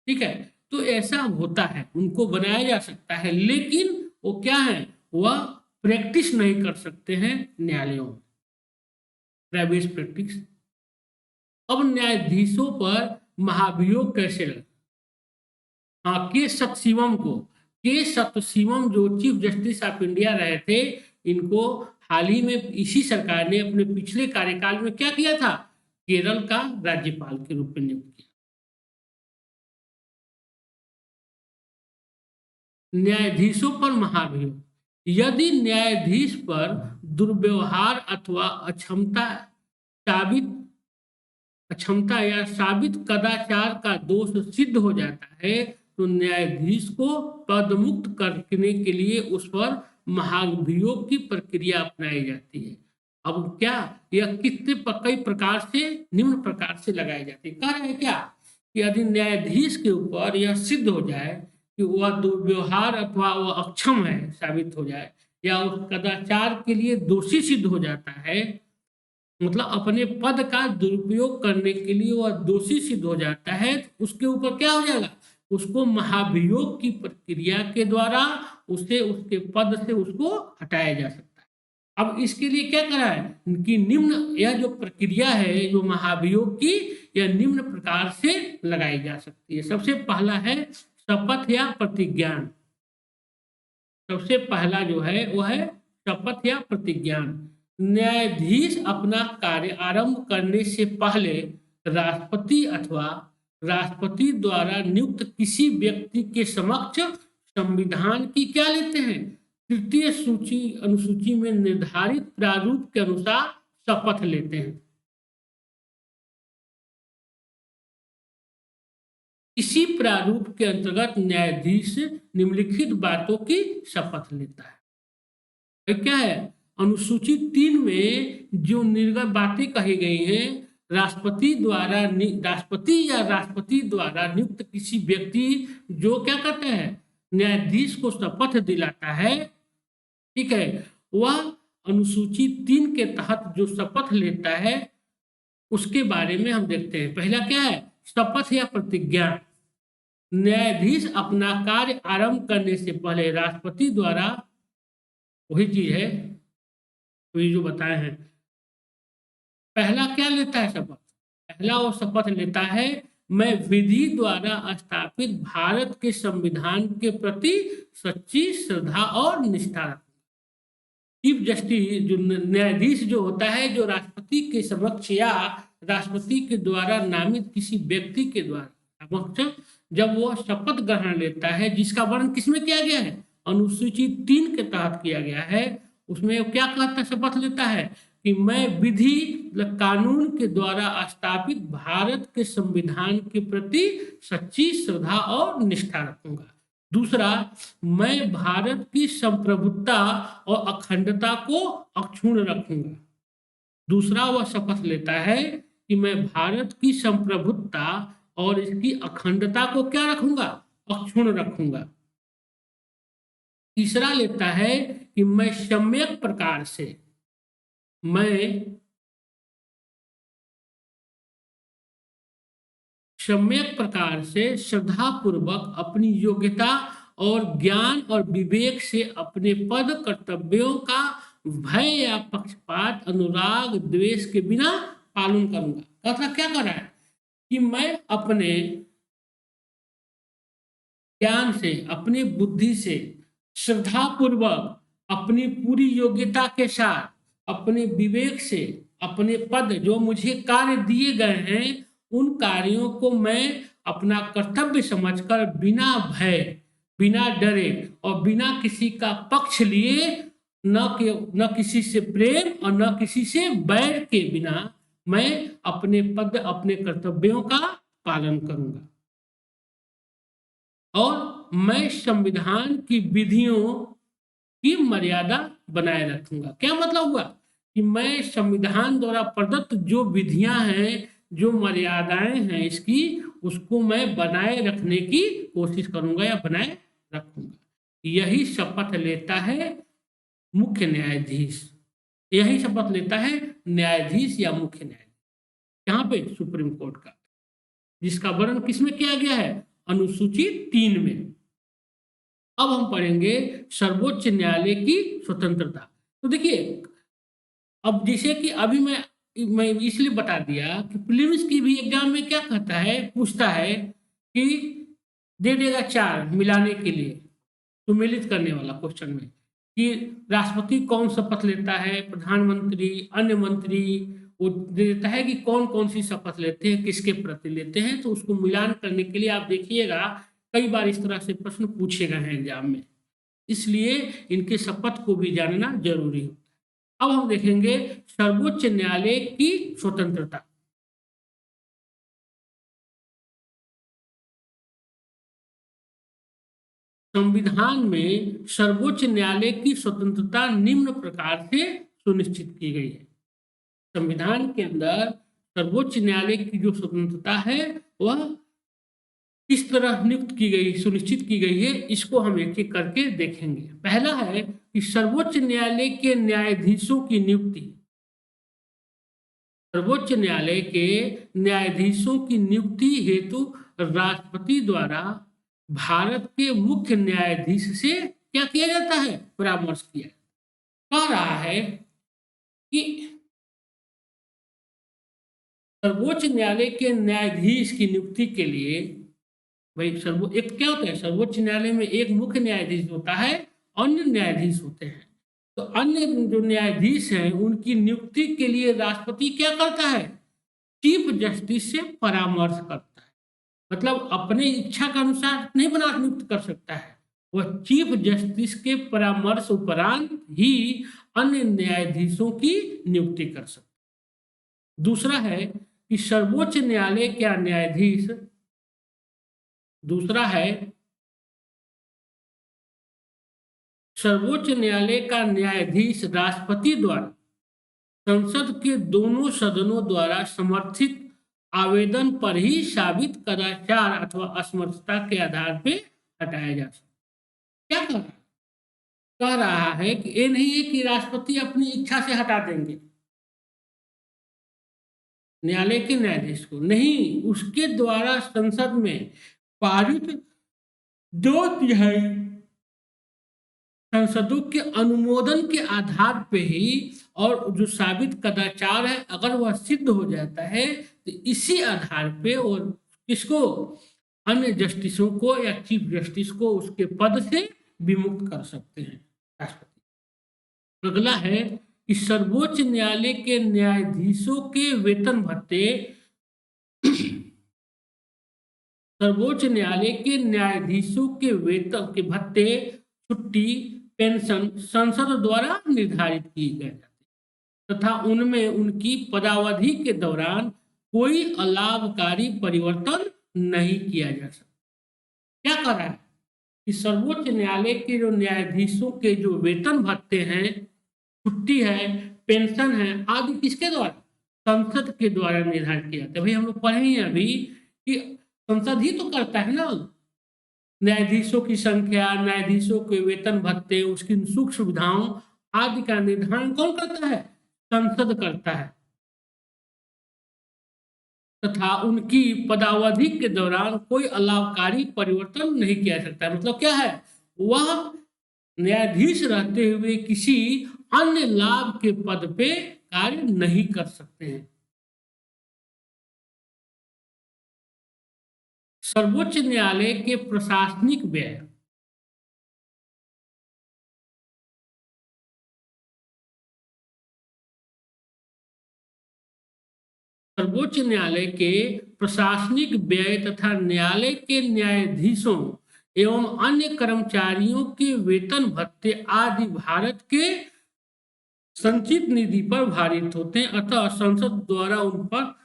ठीक है, तो ऐसा होता है, उनको बनाया जा सकता है, लेकिन वो क्या है, वह प्रैक्टिस नहीं कर सकते हैं न्यायालयों में, प्राइवेट प्रैक्टिस। अब न्यायाधीशों पर महाभियोग कैसे लगा, हाँ, के सत्शिवम जो चीफ जस्टिस ऑफ इंडिया रहे थे, इनको हाल ही में इसी सरकार ने अपने पिछले कार्यकाल में क्या किया था, केरल का राज्यपाल के रूप में नियुक्त किया। न्यायाधीशों पर महाभियोग, यदि न्यायाधीश पर दुर्व्यवहार अथवा अक्षमता या साबित कदाचार का दोष सिद्ध हो जाता है तो न्यायाधीश को पदमुक्त करने के लिए उस पर महाभियोग की प्रक्रिया अपनाई जाती है। अब क्या, यह कई प्रकार से, निम्न प्रकार से लगाई जाती है। कह रहे हैं क्या कि यदि न्यायाधीश के ऊपर यह सिद्ध हो जाए कि वह दुर्व्यवहार अथवा वह अक्षम है, साबित हो जाए, या उस कदाचार के लिए दोषी सिद्ध हो जाता है, मतलब अपने पद का दुरुपयोग करने के लिए वह दोषी सिद्ध हो जाता है, तो उसके ऊपर क्या हो जाएगा, उसको महाभियोग की प्रक्रिया के द्वारा उसे उसके पद से उसको हटाया जा सकता है। अब इसके लिए क्या करा है कि निम्न, यह जो प्रक्रिया है जो महाभियोग की, यह निम्न प्रकार से लगाई जा सकती है। सबसे पहला है शपथ या प्रतिज्ञान। सबसे पहला जो है वह है शपथ या प्रतिज्ञान। न्यायाधीश अपना कार्य आरंभ करने से पहले राष्ट्रपति अथवा राष्ट्रपति द्वारा नियुक्त किसी व्यक्ति के समक्ष संविधान की क्या लेते हैं, तृतीय अनुसूची में निर्धारित प्रारूप के अनुसार शपथ लेते हैं। इसी प्रारूप के अंतर्गत न्यायाधीश निम्नलिखित बातों की शपथ लेता है। क्या है, अनुसूची 3 में जो निर्गत बातें कही गई हैं, राष्ट्रपति या राष्ट्रपति द्वारा नियुक्त किसी व्यक्ति जो क्या करता है, न्यायाधीश को शपथ दिलाता है, ठीक है, वह अनुसूची 3 के तहत जो शपथ लेता है उसके बारे में हम देखते हैं। पहला क्या है, शपथ या प्रतिज्ञा। न्यायाधीश अपना कार्य आरंभ करने से पहले राष्ट्रपति द्वारा, वही चीज है वही जो बताए हैं, पहला क्या लेता है शपथ, पहला वो शपथ लेता है, मैं विधि द्वारा स्थापित भारत के संविधान के प्रति सच्ची श्रद्धा और निष्ठा रखूंगा। चीफ जस्टिस जो न्यायाधीश जो होता है, जो राष्ट्रपति के समक्ष या राष्ट्रपति के द्वारा नामित किसी व्यक्ति के द्वारा समक्ष जब वह शपथ ग्रहण लेता है, जिसका वर्णन किसमें किया गया है, अनुसूची 3 के तहत किया गया है, उसमें वो क्या कहता है, शपथ लेता है कि मैं विधि कानून के द्वारा स्थापित भारत के संविधान के प्रति सच्ची श्रद्धा और निष्ठा रखूंगा। दूसरा, मैं भारत की संप्रभुता और अखंडता को अक्षुण्ण रखूंगा। दूसरा वह शपथ लेता है कि मैं भारत की संप्रभुता और इसकी अखंडता को क्या रखूंगा, अक्षुण्ण रखूंगा। तीसरा लेता है कि मैं सम्यक प्रकार से श्रद्धा पूर्वक अपनी योग्यता और ज्ञान और विवेक से अपने पद कर्तव्यों का भय या पक्षपात, अनुराग, द्वेष के बिना पालन करूंगा। अर्थात क्या कर रहा है कि मैं अपने ज्ञान से, अपनी बुद्धि से, श्रद्धा पूर्वक, अपनी पूरी योग्यता के साथ, अपने विवेक से, अपने पद जो मुझे कार्य दिए गए हैं, उन कार्यों को मैं अपना कर्तव्य समझकर बिना भय, बिना डरे और बिना किसी का पक्ष लिए, न किसी से प्रेम और न किसी से बैर के बिना मैं अपने पद, अपने कर्तव्यों का पालन करूंगा। और मैं संविधान की विधियों की मर्यादा बनाए रखूंगा। क्या मतलब हुआ कि मैं संविधान द्वारा प्रदत्त जो विधियां हैं, जो मर्यादाएं हैं इसकी, उसको मैं बनाए रखने की कोशिश करूंगा या बनाए रखूंगा। यही शपथ लेता है मुख्य न्यायाधीश, यही शपथ लेता है न्यायाधीश या मुख्य न्यायाधीश, यहाँ पे सुप्रीम कोर्ट का, जिसका वर्णन किसमें किया गया है, अनुसूची 3 में। अब हम पढ़ेंगे सर्वोच्च न्यायालय की स्वतंत्रता। तो देखिए, अब जैसे कि अभी मैं इसलिए बता दिया कि प्रीलिम्स की भी एग्जाम में क्या कहता है, पूछता है कि दे देगा 4 मिलाने के लिए, सुमेलित करने वाला क्वेश्चन में, कि राष्ट्रपति कौन शपथ लेता है, प्रधानमंत्री, अन्य मंत्री, वो देता है कि कौन कौन सी शपथ लेते हैं, किसके प्रति लेते हैं। तो उसको मिलान करने के लिए आप देखिएगा कई बार इस तरह से प्रश्न पूछे गए हैं एग्जाम में, इसलिए इनके शपथ को भी जानना जरूरी है। अब हम देखेंगे सर्वोच्च न्यायालय की स्वतंत्रता। संविधान में सर्वोच्च न्यायालय की स्वतंत्रता निम्न प्रकार से सुनिश्चित की गई है। संविधान के अंदर सर्वोच्च न्यायालय की जो स्वतंत्रता है वह किस तरह नियुक्त की गई, सुनिश्चित की गई है, इसको हम एक एक करके देखेंगे। पहला है कि सर्वोच्च न्यायालय के न्यायाधीशों की नियुक्ति, सर्वोच्च न्यायालय के न्यायाधीशों की नियुक्ति हेतु राष्ट्रपति द्वारा भारत के मुख्य न्यायाधीश से क्या किया जाता है, परामर्श किया। कह रहा है कि सर्वोच्च न्यायालय के न्यायाधीश की नियुक्ति के लिए, भाई एक क्या होता है, सर्वोच्च न्यायालय में एक मुख्य न्यायाधीश होता है, अन्य न्यायाधीश होते हैं। तो अन्य जो न्यायाधीश हैं उनकी नियुक्ति के लिए राष्ट्रपति क्या करता है, चीफ जस्टिस से परामर्श करता है। मतलब अपने इच्छा के अनुसार नहीं बना नियुक्त कर सकता है, वह चीफ जस्टिस के परामर्श उपरांत ही अन्य न्यायाधीशों की नियुक्ति कर सकता है। दूसरा है कि सर्वोच्च न्यायालय का न्यायाधीश, दूसरा है सर्वोच्च न्यायालय का न्यायाधीश राष्ट्रपति द्वारा संसद के दोनों सदनों द्वारा समर्थित आवेदन पर ही साबित कदाचार अथवा असमर्थता के आधार पर हटाया जा सकता। क्या कह रहा है कि ये नहीं है कि राष्ट्रपति अपनी इच्छा से हटा देंगे न्यायालय के न्यायाधीश को, नहीं, उसके द्वारा संसद में पारित 2/3 संसदों के अनुमोदन के आधार पे ही, और जो साबित कदाचार है अगर वह सिद्ध हो जाता है तो इसी आधार पे और किसको, अन्य जस्टिसों को या चीफ जस्टिस को उसके पद से विमुक्त कर सकते हैं राष्ट्रपति। अगला है कि सर्वोच्च न्यायालय के न्यायाधीशों के वेतन भत्ते सर्वोच्च न्यायालय के न्यायाधीशों के वेतन के भत्ते, छुट्टी, पेंशन संसद द्वारा निर्धारित किए गए तथा उनमें उनकी पदावधि के दौरान कोई अलाभकारी परिवर्तन नहीं किया जा सकता। क्या कर रहा है कि सर्वोच्च न्यायालय के जो न्यायाधीशों के जो वेतन भत्ते हैं, छुट्टी है, पेंशन है आदि किसके द्वारा? संसद के द्वारा निर्धारित किया जाता है। भाई हम लोग पढ़े ही अभी कि संसद ही तो करता है ना। न्यायाधीशों की संख्या, न्यायाधीशों के वेतन भत्ते, उसकी सुख सुविधाओं आदि का निर्धारण कौन करता है? संसद करता है तथा उनकी पदावधि के दौरान कोई अलाभकारी परिवर्तन नहीं किया जा सकता। मतलब क्या है? वह न्यायाधीश रहते हुए किसी अन्य लाभ के पद पे कार्य नहीं कर सकते हैं। सर्वोच्च न्यायालय के प्रशासनिक व्यय, सर्वोच्च न्यायालय के प्रशासनिक व्यय तथा न्यायालय के न्यायाधीशों एवं अन्य कर्मचारियों के वेतन भत्ते आदि भारत के संचित निधि पर भारित होते हैं, अतः संसद द्वारा उन पर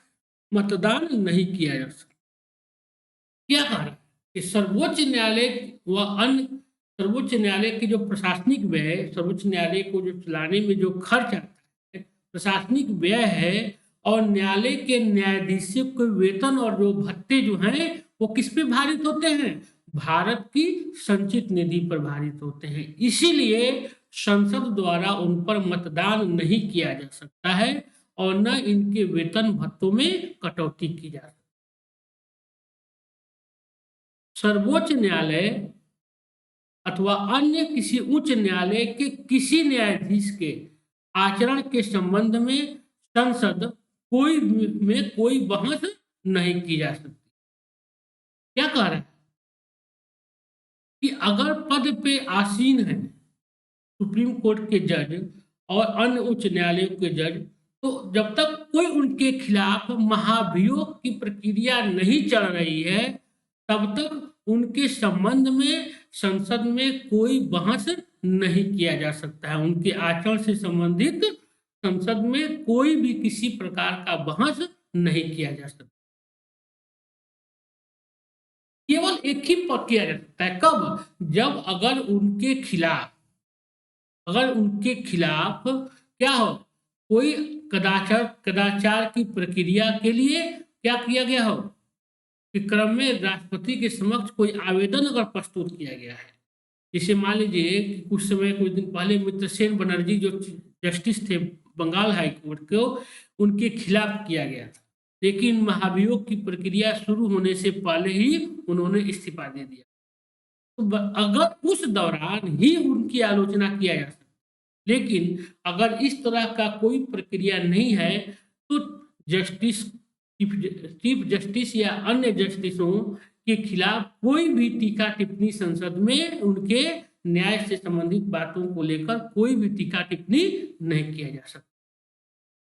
मतदान नहीं किया जा सकता। क्या कह रहा है कि सर्वोच्च न्यायालय व अन्य सर्वोच्च न्यायालय के जो प्रशासनिक व्यय, सर्वोच्च न्यायालय को जो चलाने में जो खर्च आता है, प्रशासनिक व्यय है, और न्यायालय के न्यायाधीशों के वेतन और जो भत्ते जो हैं वो किस पे भारित होते हैं? भारत की संचित निधि पर भारित होते हैं। इसीलिए संसद द्वारा उन पर मतदान नहीं किया जा सकता है और न इनके वेतन भत्तों में कटौती की जा सकती। सर्वोच्च न्यायालय अथवा अन्य किसी उच्च न्यायालय के किसी न्यायाधीश के आचरण के संबंध में संसद कोई बहस नहीं की जा सकती। क्या कह रहा है कि अगर पद पे आसीन है सुप्रीम कोर्ट के जज और अन्य उच्च न्यायालयों के जज, तो जब तक कोई उनके खिलाफ महाभियोग की प्रक्रिया नहीं चल रही है तब तक उनके संबंध में संसद में कोई बहस नहीं किया जा सकता है। उनके आचरण से संबंधित संसद में कोई भी किसी प्रकार का बहस नहीं किया जा सकता। केवल एक ही पक्ष किया जा सकता है, कब? जब अगर उनके खिलाफ क्या हो, कोई कदाचार की प्रक्रिया के लिए क्या किया गया हो कि क्रम में राष्ट्रपति के समक्ष कोई आवेदन अगर प्रस्तुत किया गया है। जैसे मान लीजिए कि कुछ दिन पहले मित्रसेन बनर्जी जो जस्टिस थे बंगाल हाई कोर्ट को, उनके खिलाफ किया गया था, लेकिन महाभियोग की प्रक्रिया शुरू होने से पहले ही उन्होंने इस्तीफा दे दिया। तो अगर उस दौरान ही उनकी आलोचना किया जा सकता, लेकिन अगर इस तरह का कोई प्रक्रिया नहीं है तो चीफ जस्टिस या अन्य जस्टिसों के खिलाफ कोई भी टीका टिप्पणी संसद में उनके न्याय से संबंधित बातों को लेकर कोई भी टीका टिप्पणी नहीं किया जा सकता।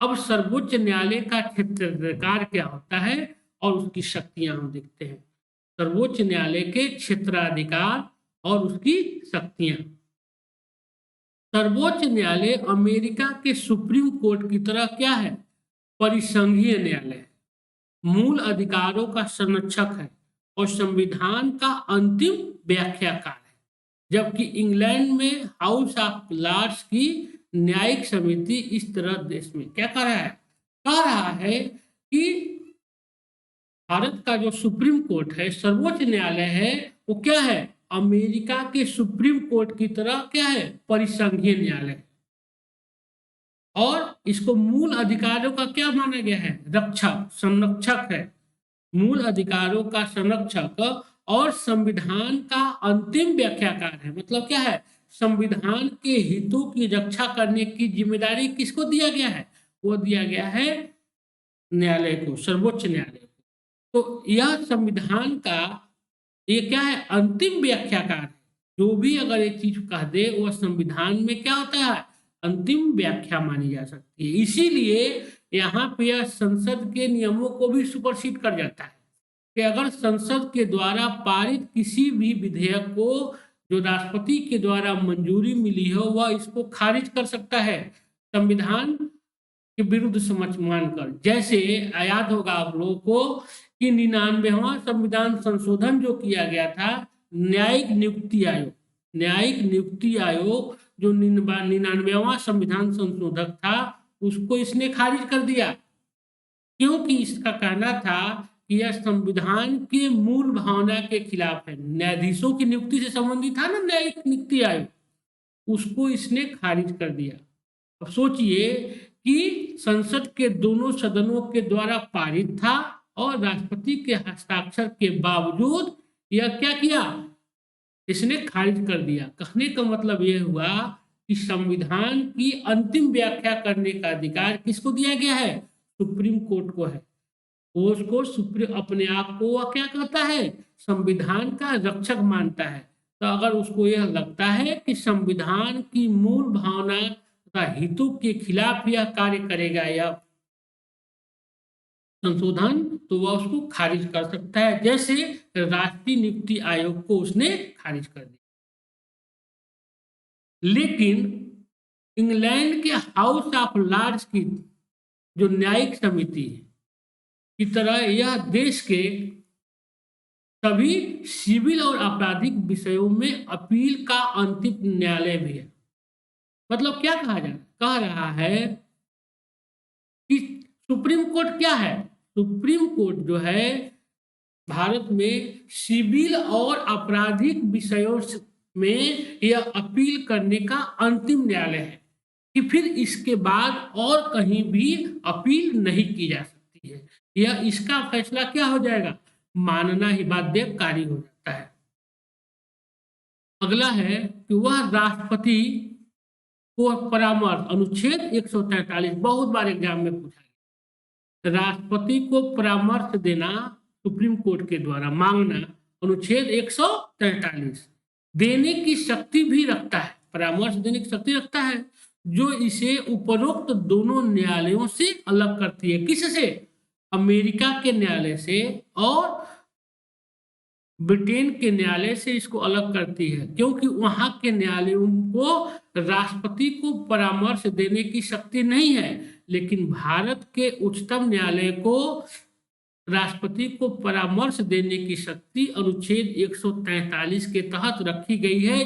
अब सर्वोच्च न्यायालय का क्षेत्राधिकार क्या होता है और उसकी शक्तियां हम देखते हैं। सर्वोच्च न्यायालय के क्षेत्राधिकार और उसकी शक्तियां। सर्वोच्च न्यायालय अमेरिका के सुप्रीम कोर्ट की तरह क्या है? परिसंघीय न्यायालय, मूल अधिकारों का संरक्षक है और संविधान का अंतिम व्याख्याकार है। जबकि इंग्लैंड में हाउस ऑफ लॉर्ड्स की न्यायिक समिति इस तरह देश में क्या कर रहा है? कह रहा है कि भारत का जो सुप्रीम कोर्ट है, सर्वोच्च न्यायालय है, वो क्या है? अमेरिका के सुप्रीम कोर्ट की तरह क्या है? परिसंघीय न्यायालय। और इसको मूल अधिकारों का क्या माना गया है? संरक्षक है, मूल अधिकारों का संरक्षक और संविधान का अंतिम व्याख्याकार है। मतलब क्या है? संविधान के हितों की रक्षा करने की जिम्मेदारी किसको दिया गया है? वो दिया गया है न्यायालय को, सर्वोच्च न्यायालय को। तो यह संविधान का ये क्या है? अंतिम व्याख्याकार है। जो भी अगर एक चीज कह दे वह संविधान में क्या होता है? अंतिम व्याख्या मानी जा सकती है। इसीलिए यहाँ पे यह संसद के नियमों को भी सुपरसीड कर जाता है। कि अगर संसद के द्वारा पारित किसी भी विधेयक को जो राष्ट्रपति के द्वारा मंजूरी मिली हो वह इसको खारिज कर सकता है संविधान के विरुद्ध समझ मानकर। जैसे याद होगा आप लोगों को कि 99वां संविधान संशोधन जो किया गया था, न्यायिक नियुक्ति आयोग जो 99वां संविधान संशोधक था उसको इसने खारिज कर दिया, क्योंकि इसका कहना था कि यह संविधान के मूल भावना के खिलाफ है। न्यायाधीशों की नियुक्ति से संबंधित था ना न्यायिक नियुक्ति आयोग, उसको इसने खारिज कर दिया। अब सोचिए कि संसद के दोनों सदनों के द्वारा पारित था और राष्ट्रपति के हस्ताक्षर के बावजूद यह क्या किया, इसने खारिज कर दिया। कहने का मतलब यह हुआ कि संविधान की अंतिम व्याख्या करने का अधिकार किसको दिया गया है, सुप्रीम कोर्ट को है। उसको सुप्रीम अपने आप को वह क्या कहता है, संविधान का रक्षक मानता है। तो अगर उसको यह लगता है कि संविधान की मूल भावना तथा हितों के खिलाफ यह कार्य करेगा या संशोधन, तो वह उसको खारिज कर सकता है, जैसे राष्ट्रीय नियुक्ति आयोग को उसने खारिज कर दिया। लेकिन इंग्लैंड के हाउस ऑफ लॉर्ड्स की जो न्यायिक समिति है की तरह यह देश के सभी सिविल और आपराधिक विषयों में अपील का अंतिम न्यायालय भी है। मतलब क्या कह रहा है कि सुप्रीम कोर्ट क्या है, सुप्रीम कोर्ट जो है भारत में सिविल और आपराधिक विषयों में यह अपील करने का अंतिम न्यायालय है कि फिर इसके बाद और कहीं भी अपील नहीं की जा सकती है। यह इसका फैसला क्या हो जाएगा, मानना ही बाध्यकारी हो जाता है। अगला है कि वह राष्ट्रपति को परामर्श, अनुच्छेद 143 बहुत बार एग्जाम में पूछा गया, राष्ट्रपति को परामर्श देना सुप्रीम कोर्ट के द्वारा मांगना, अनुच्छेद 143 देने की शक्ति भी रखता है, परामर्श देने की शक्ति रखता है, जो इसे उपरोक्त दोनों न्यायालयों से अलग करती है। किससे, अमेरिका के न्यायालय से और ब्रिटेन के न्यायालय से इसको अलग करती है, क्योंकि वहां के न्यायालयों को राष्ट्रपति को परामर्श देने की शक्ति नहीं है, लेकिन भारत के उच्चतम न्यायालय को राष्ट्रपति को परामर्श देने की शक्ति अनुच्छेद 143 के तहत रखी गई है,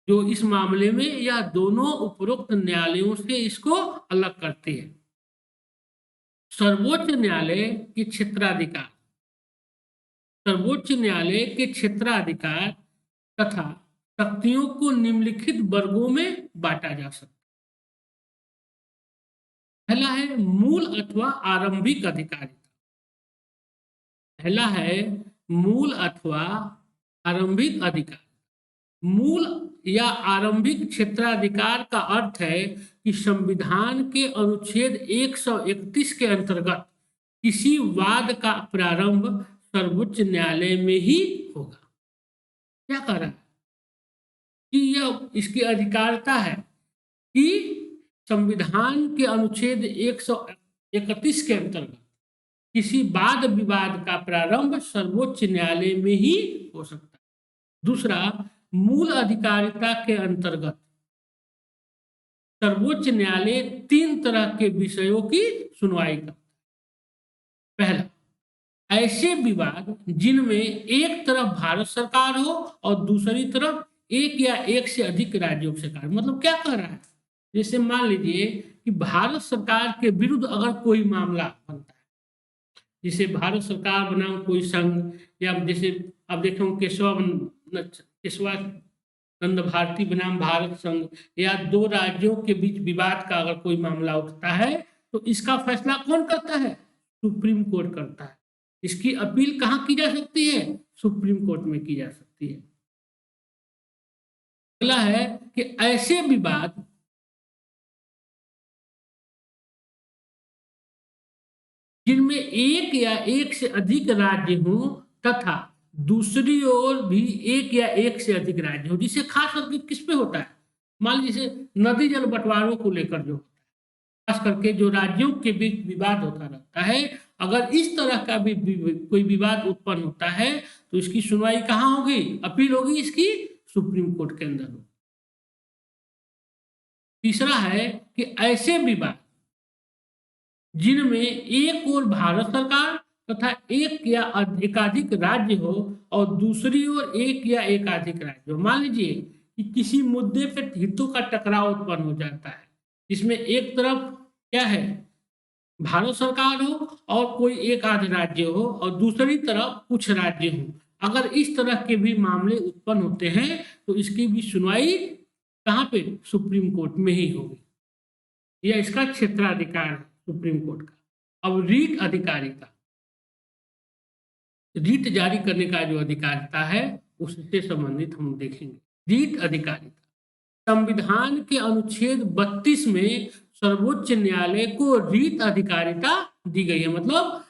जो इस मामले में यह दोनों उपरोक्त न्यायालयों से इसको अलग करती है। सर्वोच्च न्यायालय के क्षेत्राधिकार, सर्वोच्च न्यायालय के क्षेत्राधिकार तथा शक्तियों को निम्नलिखित वर्गों में बांटा जा सकता है। पहला है मूल अथवा आरंभिक अधिकारिता, पहला है मूल अथवा आरंभिक अधिकार। मूल या आरंभिक क्षेत्राधिकार का अर्थ है कि संविधान के अनुच्छेद 131 के अंतर्गत किसी वाद का प्रारंभ सर्वोच्च न्यायालय में ही होगा। क्या कह रहा है कि यह इसकी अधिकारिता है कि संविधान के अनुच्छेद 131 के अंतर्गत किसी वाद विवाद का प्रारंभ सर्वोच्च न्यायालय में ही हो सकता है। दूसरा, मूल अधिकारिता के अंतर्गत सर्वोच्च न्यायालय 3 तरह के विषयों की सुनवाई करता है। पहला, ऐसे विवाद जिनमें एक तरफ भारत सरकार हो और दूसरी तरफ एक या एक से अधिक राज्यों की सरकार। मतलब क्या कह रहा है, जैसे मान लीजिए कि भारत सरकार के विरुद्ध अगर कोई मामला बनता है, जैसे भारत सरकार बनाम कोई संघ, या जैसे आप देखो केशवानंद भारती बनाम भारत संघ, या 2 राज्यों के बीच विवाद का अगर कोई मामला उठता है तो इसका फैसला कौन करता है, सुप्रीम कोर्ट करता है। इसकी अपील कहाँ की जा सकती है, सुप्रीम कोर्ट में की जा सकती है। अगला है कि ऐसे विवाद जिनमें एक या एक से अधिक राज्य हो तथा दूसरी ओर भी एक या एक से अधिक राज्य हो, जिसे खास करके किस पे होता है, मान लीजिए नदी जल बंटवारों को लेकर जो होता है, खास करके जो राज्यों के बीच विवाद होता रहता है, अगर इस तरह का भी कोई विवाद उत्पन्न होता है तो इसकी सुनवाई कहाँ होगी? अपील होगी इसकी सुप्रीम कोर्ट के अंदर होगी। तीसरा है कि ऐसे विवाद जिनमें एक ओर भारत सरकार तथा एक या एकाधिक राज्य हो और दूसरी ओर एक या एकाधिक राज्य हो। मान लीजिए कि किसी मुद्दे पर हितों का टकराव उत्पन्न हो जाता है, जिसमें एक तरफ क्या है, भारत सरकार हो और कोई एक आध राज्य हो और दूसरी तरफ कुछ राज्य हो। अगर इस तरह के भी मामले उत्पन्न होते हैं तो इसकी भी सुनवाई कहाँ पे? सुप्रीम कोर्ट में ही होगी। यह इसका क्षेत्राधिकार है सुप्रीम कोर्ट का। अब रीट अधिकारिता, रीट जारी करने का जो अधिकारिता है उससे संबंधित हम देखेंगे। रीट अधिकारिता संविधान के अनुच्छेद 32 में सर्वोच्च न्यायालय को रीट अधिकारिता दी गई है। मतलब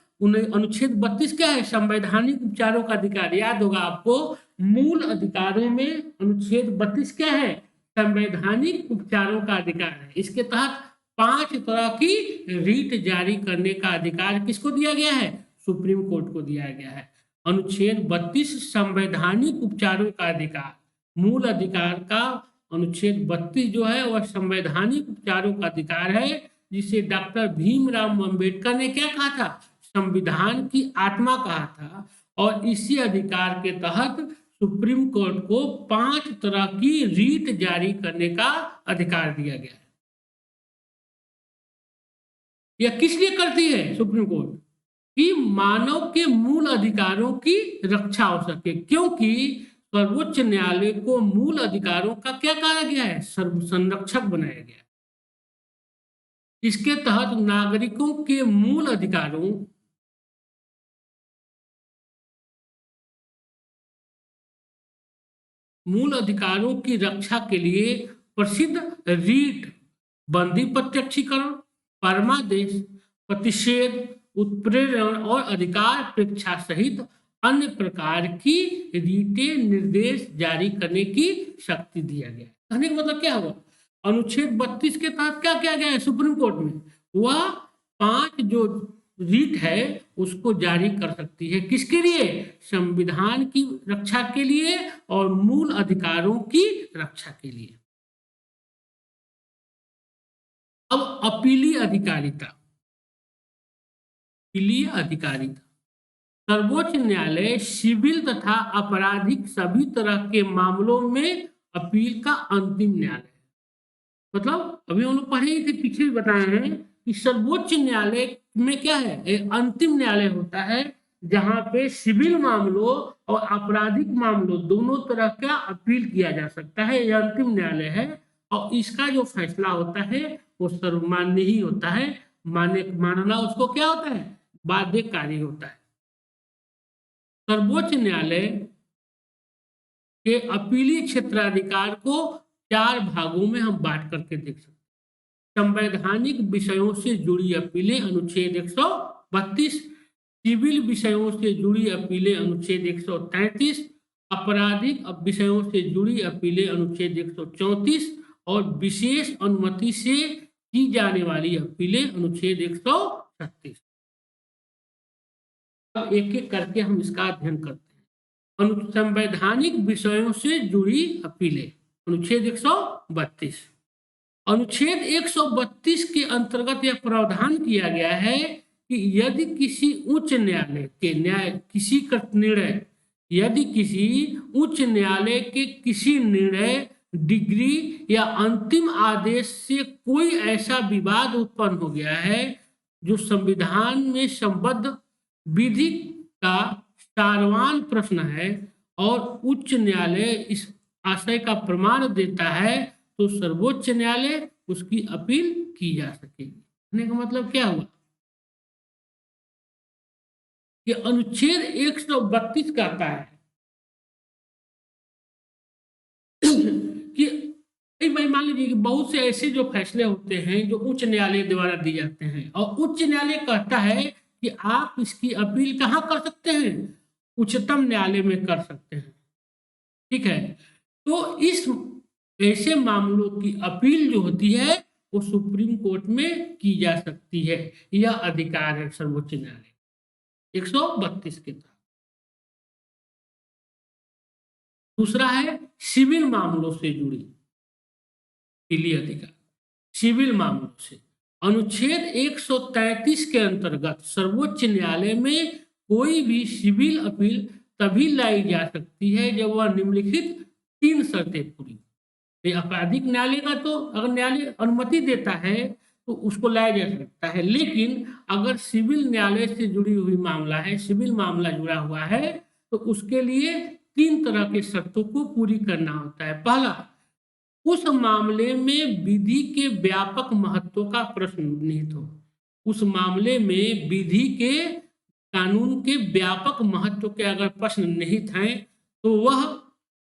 अनुच्छेद 32 क्या है? संवैधानिक उपचारों का अधिकार। याद होगा आपको, मूल अधिकारों में अनुच्छेद 32 क्या है? संवैधानिक उपचारों का अधिकार है। इसके तहत 5 तरह की रीट जारी करने का अधिकार किसको दिया गया है? सुप्रीम कोर्ट को दिया गया है। अनुच्छेद 32 संवैधानिक उपचारों का अधिकार, मूल अधिकार का अनुच्छेद 32 जो है वह संवैधानिक उपचारों का अधिकार है, जिसे डॉक्टर भीमराव अंबेडकर ने क्या कहा था? संविधान की आत्मा कहा था। और इसी अधिकार के तहत सुप्रीम कोर्ट को 5 तरह की रीट जारी करने का अधिकार दिया गया है। यह किस लिए करती है सुप्रीम कोर्ट? कि मानव के मूल अधिकारों की रक्षा हो सके, क्योंकि सर्वोच्च न्यायालय को मूल अधिकारों का क्या कहा गया है? संरक्षक बनाया गया। इसके तहत नागरिकों के मूल अधिकारों की रक्षा के लिए प्रसिद्ध रीट, बंदी प्रत्यक्षीकरण, परमादेश, प्रतिषेध, उत्प्रेरण और अधिकार प्रेक्षा सहित अन्य प्रकार की रीटें निर्देश जारी करने की शक्ति दिया गया। कहने का मतलब क्या हुआ? अनुच्छेद 32 के तहत क्या किया गया है सुप्रीम कोर्ट में? वह 5 जो रीट है उसको जारी कर सकती है। किसके लिए? संविधान की रक्षा के लिए और मूल अधिकारों की रक्षा के लिए। अब अपीलीय अधिकारिता। अपीलीय अधिकारिता सर्वोच्च न्यायालय सिविल तथा आपराधिक सभी तरह के मामलों में अपील का अंतिम न्यायालय है। मतलब अभी हम लोग पढ़े ही थे, पीछे भी बताए हैं कि सर्वोच्च न्यायालय में क्या है? एक अंतिम न्यायालय होता है जहां पे सिविल मामलों और आपराधिक मामलों दोनों तरह का अपील किया जा सकता है। यह अंतिम न्यायालय है और इसका जो फैसला होता है वो सर्वमान्य ही होता है। मानना उसको क्या होता है? बाध्यकारी होता है। सर्वोच्च न्यायालय के अपीलीय क्षेत्राधिकार को 4 भागों में हम बांट करके देख सकते हैं। संवैधानिक विषयों से जुड़ी अपीलें अनुच्छेद 132, सिविल विषयों से जुड़ी अपीलें अनुच्छेद 133, आपराधिक विषयों से जुड़ी अपीलें अनुच्छेद 134 और विशेष अनुमति से की जाने वाली अपीलें अनुच्छेद 136। अब एक एक करके हम इसका अध्ययन करते हैं। संवैधानिक विषयों से जुड़ी अपीलें अनुच्छेद 132। अनुच्छेद 132 के अंतर्गत यह प्रावधान किया गया है कि यदि किसी उच्च न्यायालय के किसी निर्णय, डिग्री या अंतिम आदेश से कोई ऐसा विवाद उत्पन्न हो गया है जो संविधान में संबद्ध विधि का सारवान प्रश्न है और उच्च न्यायालय इस आशय का प्रमाण देता है, तो सर्वोच्च न्यायालय उसकी अपील की जा सकेगी। कहने का मतलब क्या हुआ कि अनुच्छेद 132 कहता है कि भाई मान लीजिए कि बहुत से ऐसे जो फैसले होते हैं जो उच्च न्यायालय द्वारा दिए जाते हैं और उच्च न्यायालय कहता है कि आप इसकी अपील कहाँ कर सकते हैं? उच्चतम न्यायालय में कर सकते हैं। ठीक है, तो इस ऐसे मामलों की अपील जो होती है वो सुप्रीम कोर्ट में की जा सकती है। यह अधिकार है सर्वोच्च न्यायालय। 132 के तहत। दूसरा है सिविल मामलों से जुड़ी अपीलीय अधिकार। सिविल मामलों से अनुच्छेद 133 के अंतर्गत सर्वोच्च न्यायालय में कोई भी सिविल अपील तभी लाई जा सकती है जब वह निम्नलिखित 3 शर्तें पूरी। आपराधिक न्यायालय का तो अगर न्यायालय अनुमति देता है तो उसको लाया जा सकता है, लेकिन अगर सिविल न्यायालय से जुड़ी हुई मामला है, सिविल मामला जुड़ा हुआ है, तो उसके लिए 3 तरह के शर्तों को पूरी करना होता है। पहला, उस मामले में विधि के व्यापक महत्व का प्रश्न निहित हो। उस मामले में विधि के कानून के व्यापक महत्व के अगर प्रश्न निहित हैं तो वह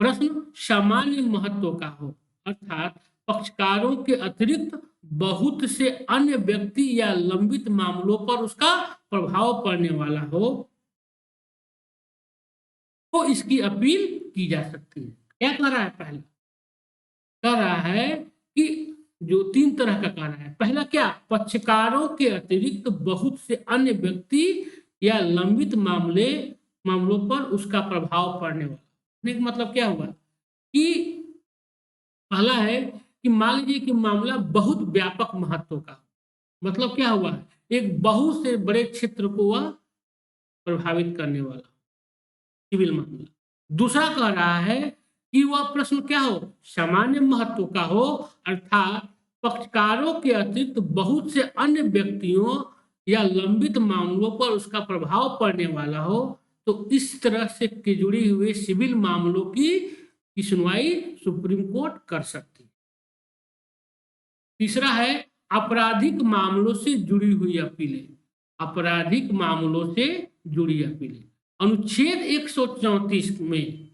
प्रश्न सामान्य महत्व का हो, अर्थात पक्षकारों के अतिरिक्त बहुत से अन्य व्यक्ति या लंबित मामलों पर उसका प्रभाव पड़ने वाला हो, तो इसकी अपील की जा सकती है। क्या कह रहा है? पहला कह रहा है कि जो 3 तरह का कह रहा है, पहला क्या, पक्षकारों के अतिरिक्त बहुत से अन्य व्यक्ति या लंबित मामलों पर उसका प्रभाव पड़ने वाला। मतलब क्या हुआ कि पहला है कि मान लीजिए कि मामला बहुत व्यापक महत्व का, मतलब क्या हुआ, एक बहुत से बड़े क्षेत्र को वह प्रभावित करने वाला सिविल मामला। दूसरा कह रहा है कि वह प्रश्न क्या हो, सामान्य महत्व का हो, अर्थात पक्षकारों के अतिरिक्त बहुत से अन्य व्यक्तियों या लंबित मामलों पर उसका प्रभाव पड़ने वाला हो, तो इस तरह से जुड़ी हुई सिविल मामलों की सुनवाई सुप्रीम कोर्ट कर सकती है। तीसरा है आपराधिक मामलों से जुड़ी हुई अपीलें। आपराधिक मामलों से जुड़ी अपीलें अनुच्छेद 134 में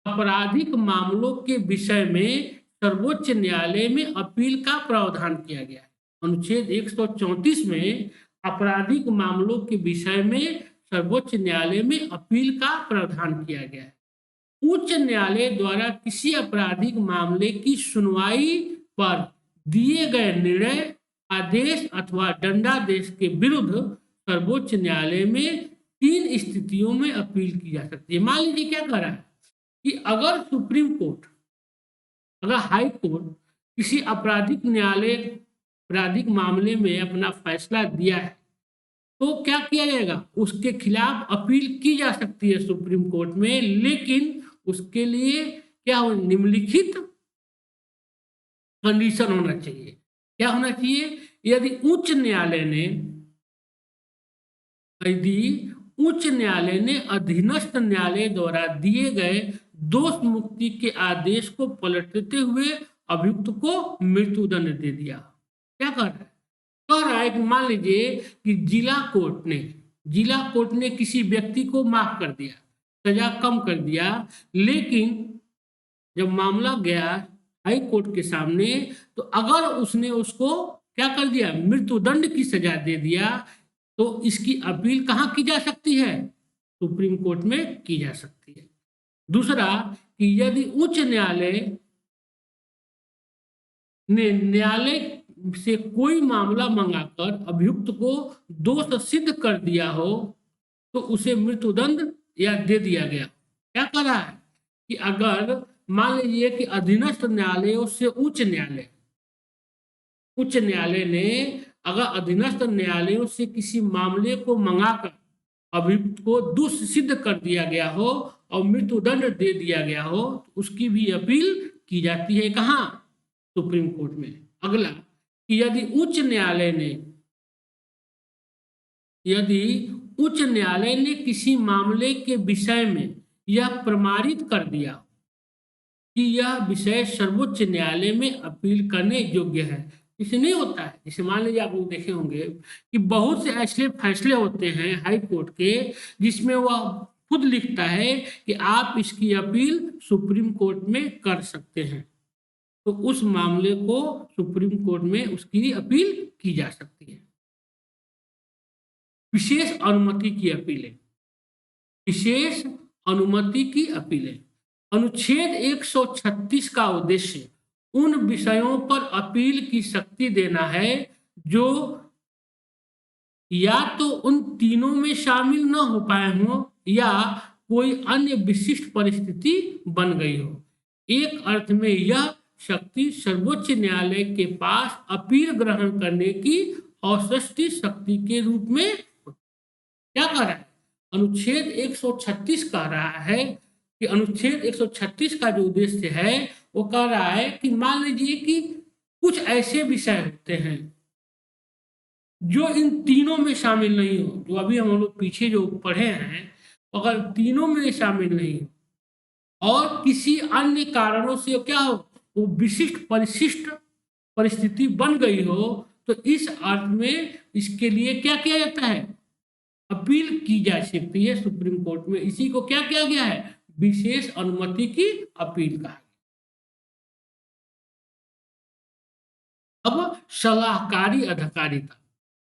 आपराधिक मामलों के विषय में सर्वोच्च न्यायालय में अपील का प्रावधान किया गया है। अनुच्छेद 134 में आपराधिक मामलों के विषय में सर्वोच्च न्यायालय में अपील का प्रावधान किया गया है। उच्च न्यायालय द्वारा किसी आपराधिक मामले की सुनवाई पर दिए गए निर्णय, आदेश अथवा दंडादेश के विरुद्ध सर्वोच्च न्यायालय में 3 स्थितियों में अपील की जा सकती है। मान लीजिए क्या कह रहा है कि अगर सुप्रीम कोर्ट, अगर हाई कोर्ट किसी आपराधिक मामले में अपना फैसला दिया है, तो क्या किया जाएगा, उसके खिलाफ अपील की जा सकती है सुप्रीम कोर्ट में, लेकिन उसके लिए क्या हो, निम्नलिखित कंडीशन होना चाहिए। क्या होना चाहिए? यदि उच्च न्यायालय ने अधीनस्थ न्यायालय द्वारा दिए गए दोष मुक्ति के आदेश को पलटते हुए अभियुक्त को मृत्युदंड दे दिया। क्या कर रहा है? कह रहा है कि मान लीजिए कि जिला कोर्ट ने किसी व्यक्ति को माफ कर दिया, सजा कम कर दिया, लेकिन जब मामला गया हाई कोर्ट के सामने, तो अगर उसने उसको क्या कर दिया, मृत्युदंड की सजा दे दिया, तो इसकी अपील कहाँ की जा सकती है? सुप्रीम कोर्ट में की जा सकती है। दूसरा कि यदि उच्च न्यायालय ने न्यायालय से कोई मामला मंगाकर अभियुक्त को दोष सिद्ध कर दिया हो, तो उसे मृत्युदंड या दे दिया गया। क्या कर रहा है कि अगर मान लीजिए कि अधीनस्थ न्यायालयों से उच्च न्यायालय ने अगर अधीनस्थ न्यायालयों से किसी मामले को मंगाकर अभियुक्त को दोष सिद्ध कर दिया गया हो और मृत्युदंड दे दिया गया हो, तो उसकी भी अपील की जाती है। कहाँ? सुप्रीम कोर्ट में। अगला कि यदि उच्च न्यायालय ने किसी मामले के विषय में यह प्रमाणित कर दिया कि यह विषय सर्वोच्च न्यायालय में अपील करने योग्य है। इसे नहीं होता है, जैसे मान लीजिए आप लोग देखे होंगे कि बहुत से ऐसे फैसले होते हैं हाई कोर्ट के, जिसमें वह खुद लिखता है कि आप इसकी अपील सुप्रीम कोर्ट में कर सकते हैं, तो उस मामले को सुप्रीम कोर्ट में उसकी अपील की जा सकती है। विशेष अनुमति की अपीलें अनुच्छेद 136 का उद्देश्य उन विषयों पर अपील की शक्ति देना है जो या तो उन तीनों में शामिल न हो पाए हों या कोई अन्य विशिष्ट परिस्थिति बन गई हो। एक अर्थ में यह शक्ति सर्वोच्च न्यायालय के पास अपील ग्रहण करने की औसष्टि शक्ति के रूप में क्या कह रहा है? अनुच्छेद 136 कह रहा है कि अनुच्छेद 136 का जो उद्देश्य है वो कह रहा है कि मान लीजिए कि कुछ ऐसे विषय होते हैं जो इन तीनों में शामिल नहीं हो, जो अभी हम लोग पीछे जो पढ़े हैं, अगर तीनों में शामिल नहीं हो और किसी अन्य कारणों से क्या हो, वो विशिष्ट परिशिष्ट परिस्थिति बन गई हो, तो इस अर्थ में इसके लिए क्या किया जाता है? अपील की जा सकती है सुप्रीम कोर्ट में। इसी को क्या किया गया है? विशेष अनुमति की अपील कहा। अब सलाहकारी अधिकारिता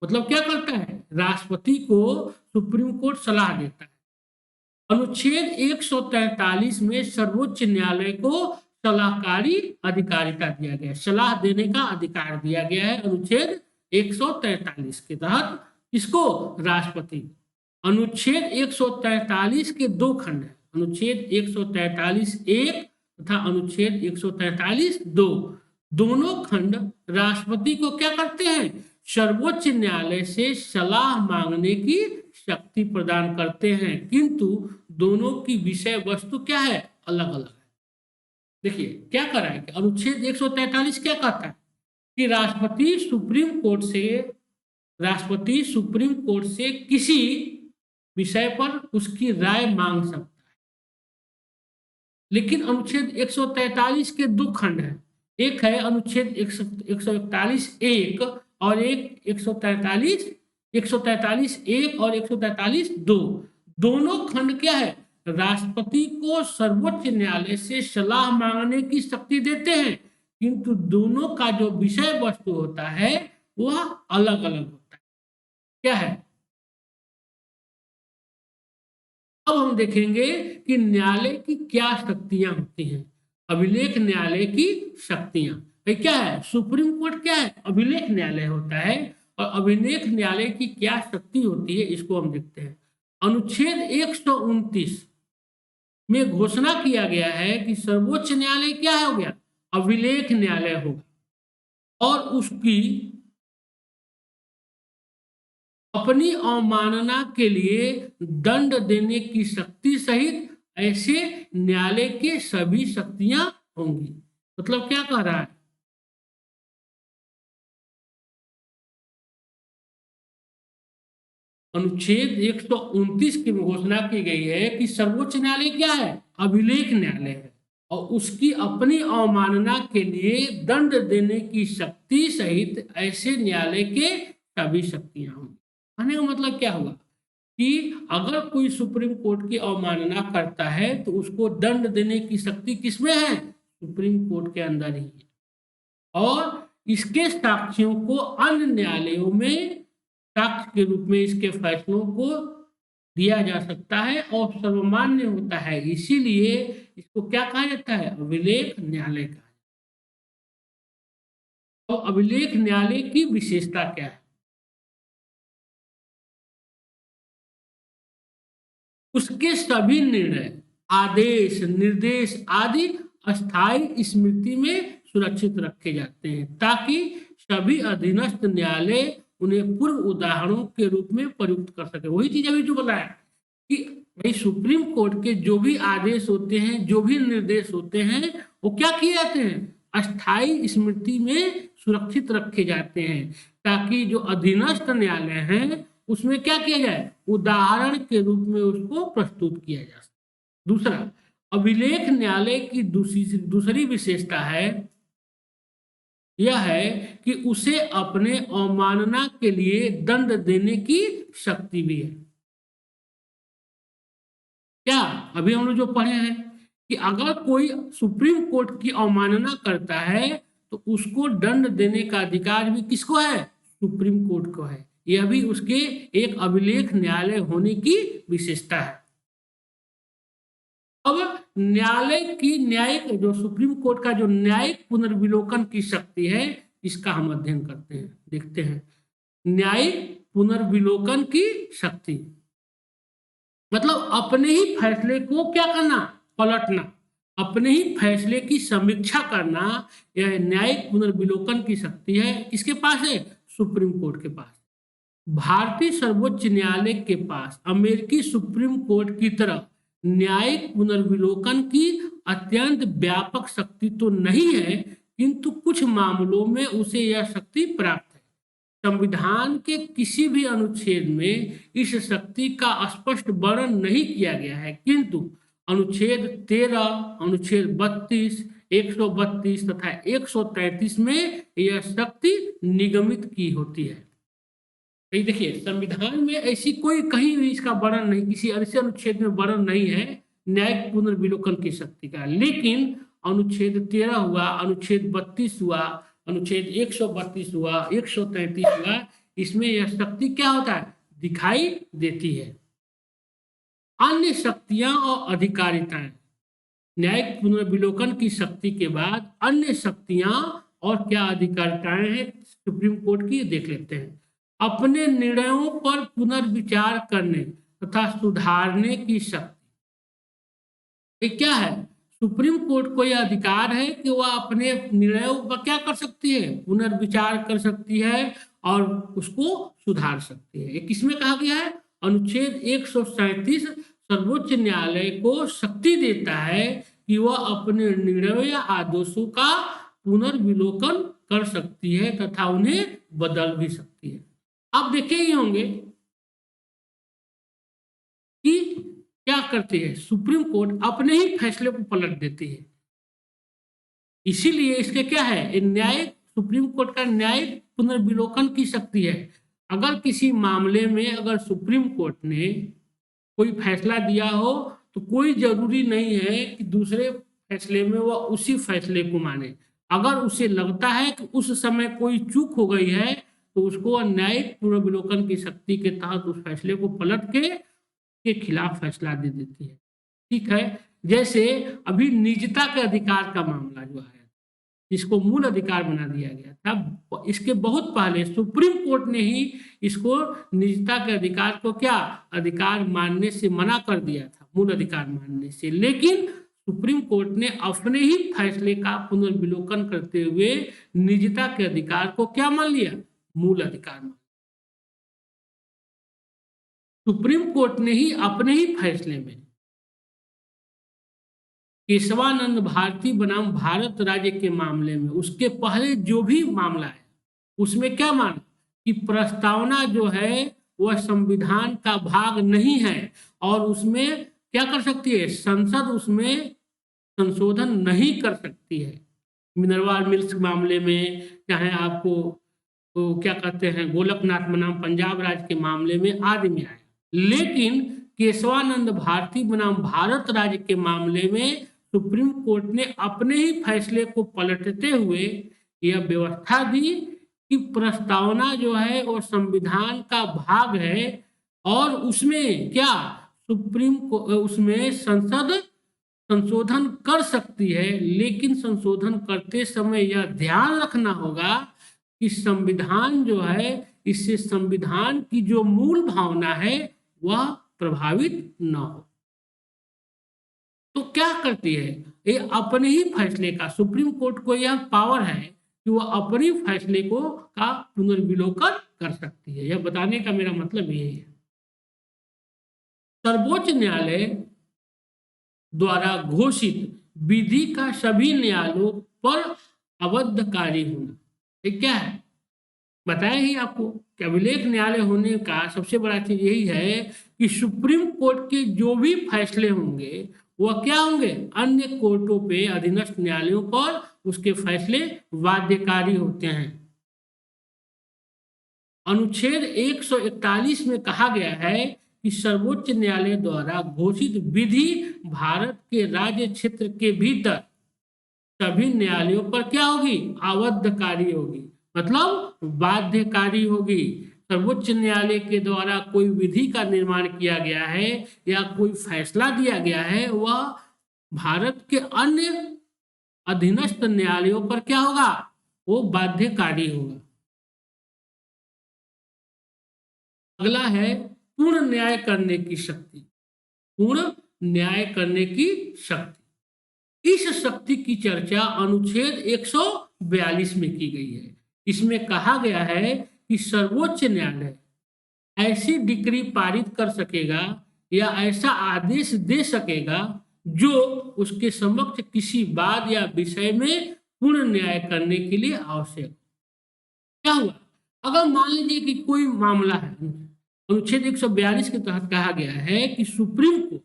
मतलब क्या करता है? राष्ट्रपति को सुप्रीम कोर्ट सलाह देता है। अनुच्छेद 143 में सर्वोच्च न्यायालय को सलाहकारी अधिकारिता दिया गया है, सलाह देने का अधिकार दिया गया है अनुच्छेद 143 के तहत। इसको राष्ट्रपति अनुच्छेद 143 के दो खंड है, अनुच्छेद 143 एक तथा अनुच्छेद 143 दो। दोनों खंड राष्ट्रपति को क्या करते हैं? सर्वोच्च न्यायालय से सलाह मांगने की शक्ति प्रदान करते हैं, किंतु दोनों की विषय वस्तु क्या है? अलग अलग है। देखिए क्या कर रहा है कि अनुच्छेद 143 क्या कहता है कि राष्ट्रपति सुप्रीम कोर्ट से किसी विषय पर उसकी राय मांग सकता है। लेकिन अनुच्छेद 143 के दो खंड है, एक है अनुच्छेद 141 एक और एक 143 एक और 143 दो। दोनों खंड क्या है? राष्ट्रपति को सर्वोच्च न्यायालय से सलाह मांगने की शक्ति देते हैं, किंतु दोनों का जो विषय वस्तु होता है वह अलग अलग होता है। क्या है? अब हम देखेंगे कि न्यायालय की क्या शक्तियां होती हैं। अभिलेख न्यायालय की शक्तियां क्या है? सुप्रीम कोर्ट क्या है? अभिलेख न्यायालय होता है। और अभिलेख न्यायालय की क्या शक्ति होती है इसको हम देखते हैं। अनुच्छेद 129 में घोषणा किया गया है कि सर्वोच्च न्यायालय क्या हो गया? अभिलेख न्यायालय होगा और उसकी अपनी अवमानना के लिए दंड देने की शक्ति सहित ऐसे न्यायालय के सभी शक्तियां होंगी। मतलब क्या कह रहा है? अनुच्छेद 129 की घोषणा की गई है कि सर्वोच्च न्यायालय क्या है? अभिलेख न्यायालय है और उसकी अपनी अवमानना के लिए दंड देने की शक्ति सहित ऐसे न्यायालय के सभी शक्तियां होंगी। कहने का मतलब क्या हुआ कि अगर कोई सुप्रीम कोर्ट की अवमानना करता है तो उसको दंड देने की शक्ति किसमें है? सुप्रीम कोर्ट के अंदर ही है। और इसके साक्ष्यों को अन्य न्यायालयों में साक्ष्य के रूप में इसके फैसलों को दिया जा सकता है और सर्वमान्य होता है। इसीलिए इसको क्या कहा जाता है? अभिलेख न्यायालय कहा जाता है। और अभिलेख न्यायालय की विशेषता क्या है? उसके सभी निर्णय, आदेश, निर्देश आदि अस्थायी स्मृति में सुरक्षित रखे जाते हैं ताकि सभी अधीनस्थ न्यायालय उन्हें पूर्व उदाहरणों के रूप में प्रयुक्त कर सके। वही चीज अभी जो बताया कि भाई सुप्रीम कोर्ट के जो भी आदेश होते हैं, जो भी निर्देश होते हैं, वो क्या किए जाते हैं? अस्थायी स्मृति में सुरक्षित रखे जाते हैं ताकि जो अधीनस्थ न्यायालय हैं उसमें क्या किया जाए? उदाहरण के रूप में उसको प्रस्तुत किया जा सके। दूसरा, अभिलेख न्यायालय की दूसरी विशेषता है यह है कि उसे अपने अवमानना के लिए दंड देने की शक्ति भी है। क्या अभी हम लोग जो पढ़े हैं कि अगर कोई सुप्रीम कोर्ट की अवमानना करता है तो उसको दंड देने का अधिकार भी किसको है? सुप्रीम कोर्ट को है। यह भी उसके एक अभिलेख न्यायालय होने की विशेषता है। अब न्यायालय की न्यायिक जो सुप्रीम कोर्ट का जो न्यायिक पुनर्विलोकन की शक्ति है इसका हम अध्ययन करते हैं, देखते हैं। न्यायिक पुनर्विलोकन की शक्ति, मतलब अपने ही फैसले को क्या करना, पलटना, अपने ही फैसले की समीक्षा करना, यह न्यायिक पुनर्विलोकन की शक्ति है। किसके पास है? सुप्रीम कोर्ट के पास। भारतीय सर्वोच्च न्यायालय के पास अमेरिकी सुप्रीम कोर्ट की तरह न्यायिक पुनर्विलोकन की अत्यंत व्यापक शक्ति तो नहीं है, किंतु कुछ मामलों में उसे यह शक्ति प्राप्त है। संविधान के किसी भी अनुच्छेद में इस शक्ति का स्पष्ट वर्णन नहीं किया गया है, किंतु अनुच्छेद 13, अनुच्छेद 32, 132 तथा 133 में यह शक्ति निगमित की होती है। देखिए, संविधान में ऐसी कोई कहीं भी इसका वर्णन नहीं, किसी ऐसे अनुच्छेद में वर्णन नहीं है न्यायिक पुनर्विलोकन की शक्ति का, लेकिन अनुच्छेद 13 हुआ, अनुच्छेद 32 हुआ, अनुच्छेद 132 हुआ, 133 हुआ, इसमें यह शक्ति क्या होता है, दिखाई देती है। अन्य शक्तियां और अधिकारिताएं, न्यायिक पुनर्विलोकन की शक्ति के बाद अन्य शक्तियां और क्या अधिकारिताएं हैं सुप्रीम कोर्ट की, देख लेते हैं। अपने निर्णयों पर पुनर्विचार करने तथा सुधारने की शक्ति, ये क्या है? सुप्रीम कोर्ट को यह अधिकार है कि वह अपने निर्णयों पर क्या कर सकती है, पुनर्विचार कर सकती है और उसको सुधार सकती है। ये किसमें कहा गया है? अनुच्छेद 137 सर्वोच्च न्यायालय को शक्ति देता है कि वह अपने निर्णयों या आदेशों का पुनर्विलोकन कर सकती है तथा उन्हें बदल भी सकती है। आप देखे ही होंगे कि क्या करती है सुप्रीम कोर्ट, अपने ही फैसले को पलट देती है। इसीलिए इसके क्या है, न्यायिक सुप्रीम कोर्ट का न्यायिक पुनर्विलोकन की शक्ति है। अगर किसी मामले में अगर सुप्रीम कोर्ट ने कोई फैसला दिया हो तो कोई जरूरी नहीं है कि दूसरे फैसले में वह उसी फैसले को माने। अगर उसे लगता है कि उस समय कोई चूक हो गई है तो उसको न्यायिक पुनर्विलोकन की शक्ति के तहत उस फैसले को पलट के खिलाफ फैसला दे देती है। ठीक है, जैसे अभी निजता के अधिकार का मामला जो है, इसको मूल अधिकार बना दिया गया था, इसके बहुत पहले सुप्रीम कोर्ट ने ही इसको निजता के अधिकार को क्या अधिकार मानने से मना कर दिया था, मूल अधिकार मानने से। लेकिन सुप्रीम कोर्ट ने अपने ही फैसले का पुनर्विलोकन करते हुए निजता के अधिकार को क्या मान लिया, मूल अधिकार मान। सुप्रीम कोर्ट ने ही अपने ही फैसले में केशवानंद भारती बनाम भारत राज्य के मामले में, उसके पहले जो भी मामला है उसमें क्या माना कि प्रस्तावना जो है वह संविधान का भाग नहीं है और उसमें क्या कर सकती है, संसद उसमें संशोधन नहीं कर सकती है। मिनरवा मिल्स मामले में, चाहे आपको तो क्या कहते हैं गोलकनाथ बनाम पंजाब राज्य के मामले में आदि में आया, लेकिन केशवानंद भारती बनाम भारत राज्य के मामले में सुप्रीम कोर्ट ने अपने ही फैसले को पलटते हुए यह व्यवस्था दी कि प्रस्तावना जो है वो संविधान का भाग है और उसमें क्या सुप्रीम को उसमें संसद संशोधन कर सकती है, लेकिन संशोधन करते समय यह ध्यान रखना होगा कि संविधान जो है, इससे संविधान की जो मूल भावना है वह प्रभावित न हो। तो क्या करती है ये, अपने ही फैसले का, सुप्रीम कोर्ट को यह पावर है कि वह अपने फैसले को का पुनर्विलोकन कर सकती है। यह बताने का मेरा मतलब यही है। सर्वोच्च न्यायालय द्वारा घोषित विधि का सभी न्यायालयों पर अवध्यकारी होना, ये क्या है बताया ही आपको। कि अभिलेख न्यायालय होने का सबसे बड़ा चीज यही है कि सुप्रीम कोर्ट के जो भी फैसले होंगे वह क्या होंगे, अन्य कोर्टों पे, अधीनस्थ न्यायालयों पर उसके फैसले बाध्यकारी होते हैं। अनुच्छेद 141 में कहा गया है कि सर्वोच्च न्यायालय द्वारा घोषित विधि भारत के राज्य क्षेत्र के भीतर सभी न्यायालयों पर क्या होगी, अवध्यकारी होगी, मतलब बाध्यकारी होगी। सर्वोच्च न्यायालय के द्वारा कोई विधि का निर्माण किया गया है या कोई फैसला दिया गया है, वह भारत के अन्य अधीनस्थ न्यायालयों पर क्या होगा, वो बाध्यकारी होगा। अगला है पूर्ण न्याय करने की शक्ति। पूर्ण न्याय करने की शक्ति, इस शक्ति की चर्चा अनुच्छेद 142 में की गई है। इसमें कहा गया है कि सर्वोच्च न्यायालय ऐसी डिक्री पारित कर सकेगा या ऐसा आदेश दे सकेगा जो उसके समक्ष किसी बात या विषय में पूर्ण न्याय करने के लिए आवश्यक। क्या हुआ, अगर मान लीजिए कि कोई मामला है, अनुच्छेद 142 के तहत कहा गया है कि सुप्रीम कोर्ट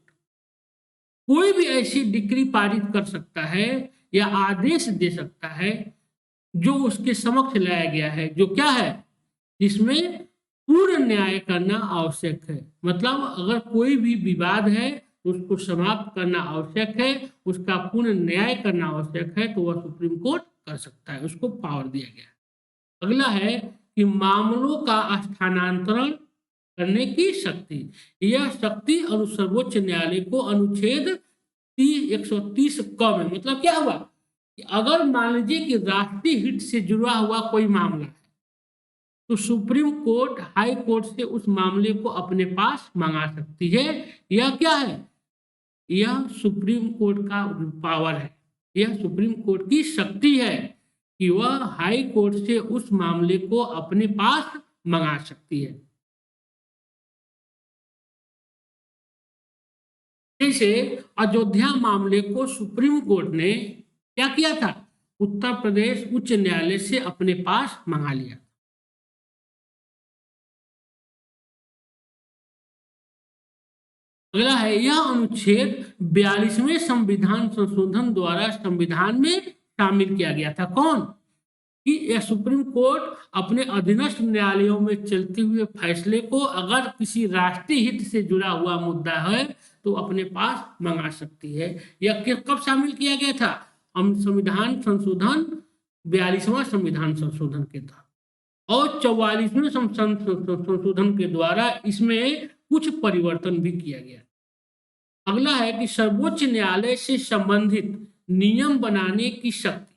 कोई भी ऐसी डिक्री पारित कर सकता है या आदेश दे सकता है जो उसके समक्ष लाया गया है, जो क्या है, जिसमें पूर्ण न्याय करना आवश्यक है। मतलब अगर कोई भी विवाद है उसको समाप्त करना आवश्यक है, उसका पूर्ण न्याय करना आवश्यक है, तो वह सुप्रीम कोर्ट कर सकता है, उसको पावर दिया गया है। अगला है कि मामलों का स्थानांतरण करने की शक्ति। यह शक्ति सर्वोच्च न्यायालय को अनुच्छेद 130 क में, मतलब क्या हुआ कि अगर मान लीजिए कि राष्ट्रीय हित से जुड़ा हुआ कोई मामला है तो सुप्रीम कोर्ट हाई कोर्ट से उस मामले को अपने पास मंगा सकती है। यह क्या है, यह सुप्रीम कोर्ट का पावर है, यह सुप्रीम कोर्ट की शक्ति है कि वह हाई कोर्ट से उस मामले को अपने पास मंगा सकती है। जैसे अयोध्या मामले को सुप्रीम कोर्ट ने क्या किया था, उत्तर प्रदेश उच्च न्यायालय से अपने पास मंगा लिया। अगला है यह अनुच्छेद 42वें संविधान संशोधन द्वारा संविधान में शामिल किया गया था। कौन, कि यह सुप्रीम कोर्ट अपने अधीनस्थ न्यायालयों में चलते हुए फैसले को अगर किसी राष्ट्रीय हित से जुड़ा हुआ मुद्दा है तो अपने पास मंगा सकती है। यह कब शामिल किया गया था, संविधान संशोधन 42वां संविधान संशोधन के तहत, और 44वें संशोधन के द्वारा इसमें कुछ परिवर्तन भी किया गया। अगला है कि सर्वोच्च न्यायालय से संबंधित नियम बनाने की शक्ति।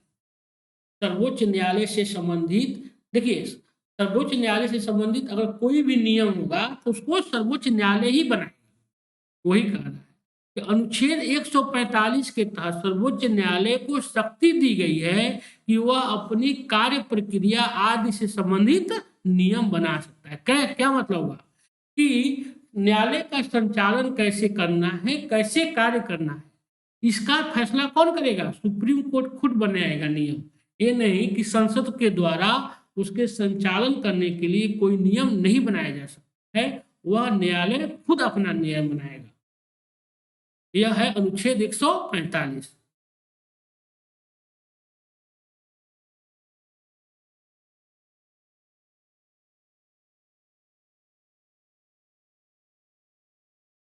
सर्वोच्च न्यायालय से संबंधित, देखिए सर्वोच्च न्यायालय से संबंधित अगर कोई भी नियम होगा तो उसको सर्वोच्च न्यायालय ही बनाएगा। वही कह रहा है कि अनुच्छेद 145 के तहत सर्वोच्च न्यायालय को शक्ति दी गई है कि वह अपनी कार्य प्रक्रिया आदि से संबंधित नियम बना सकता है। क्या मतलब हुआ कि न्यायालय का संचालन कैसे करना है, कैसे कार्य करना है, इसका फैसला कौन करेगा, सुप्रीम कोर्ट खुद बनाएगा नियम। ये नहीं कि संसद के द्वारा उसके संचालन करने के लिए कोई नियम नहीं बनाया जा सकता है, वह न्यायालय खुद अपना नियम बनाएगा। यह है अनुच्छेद 145।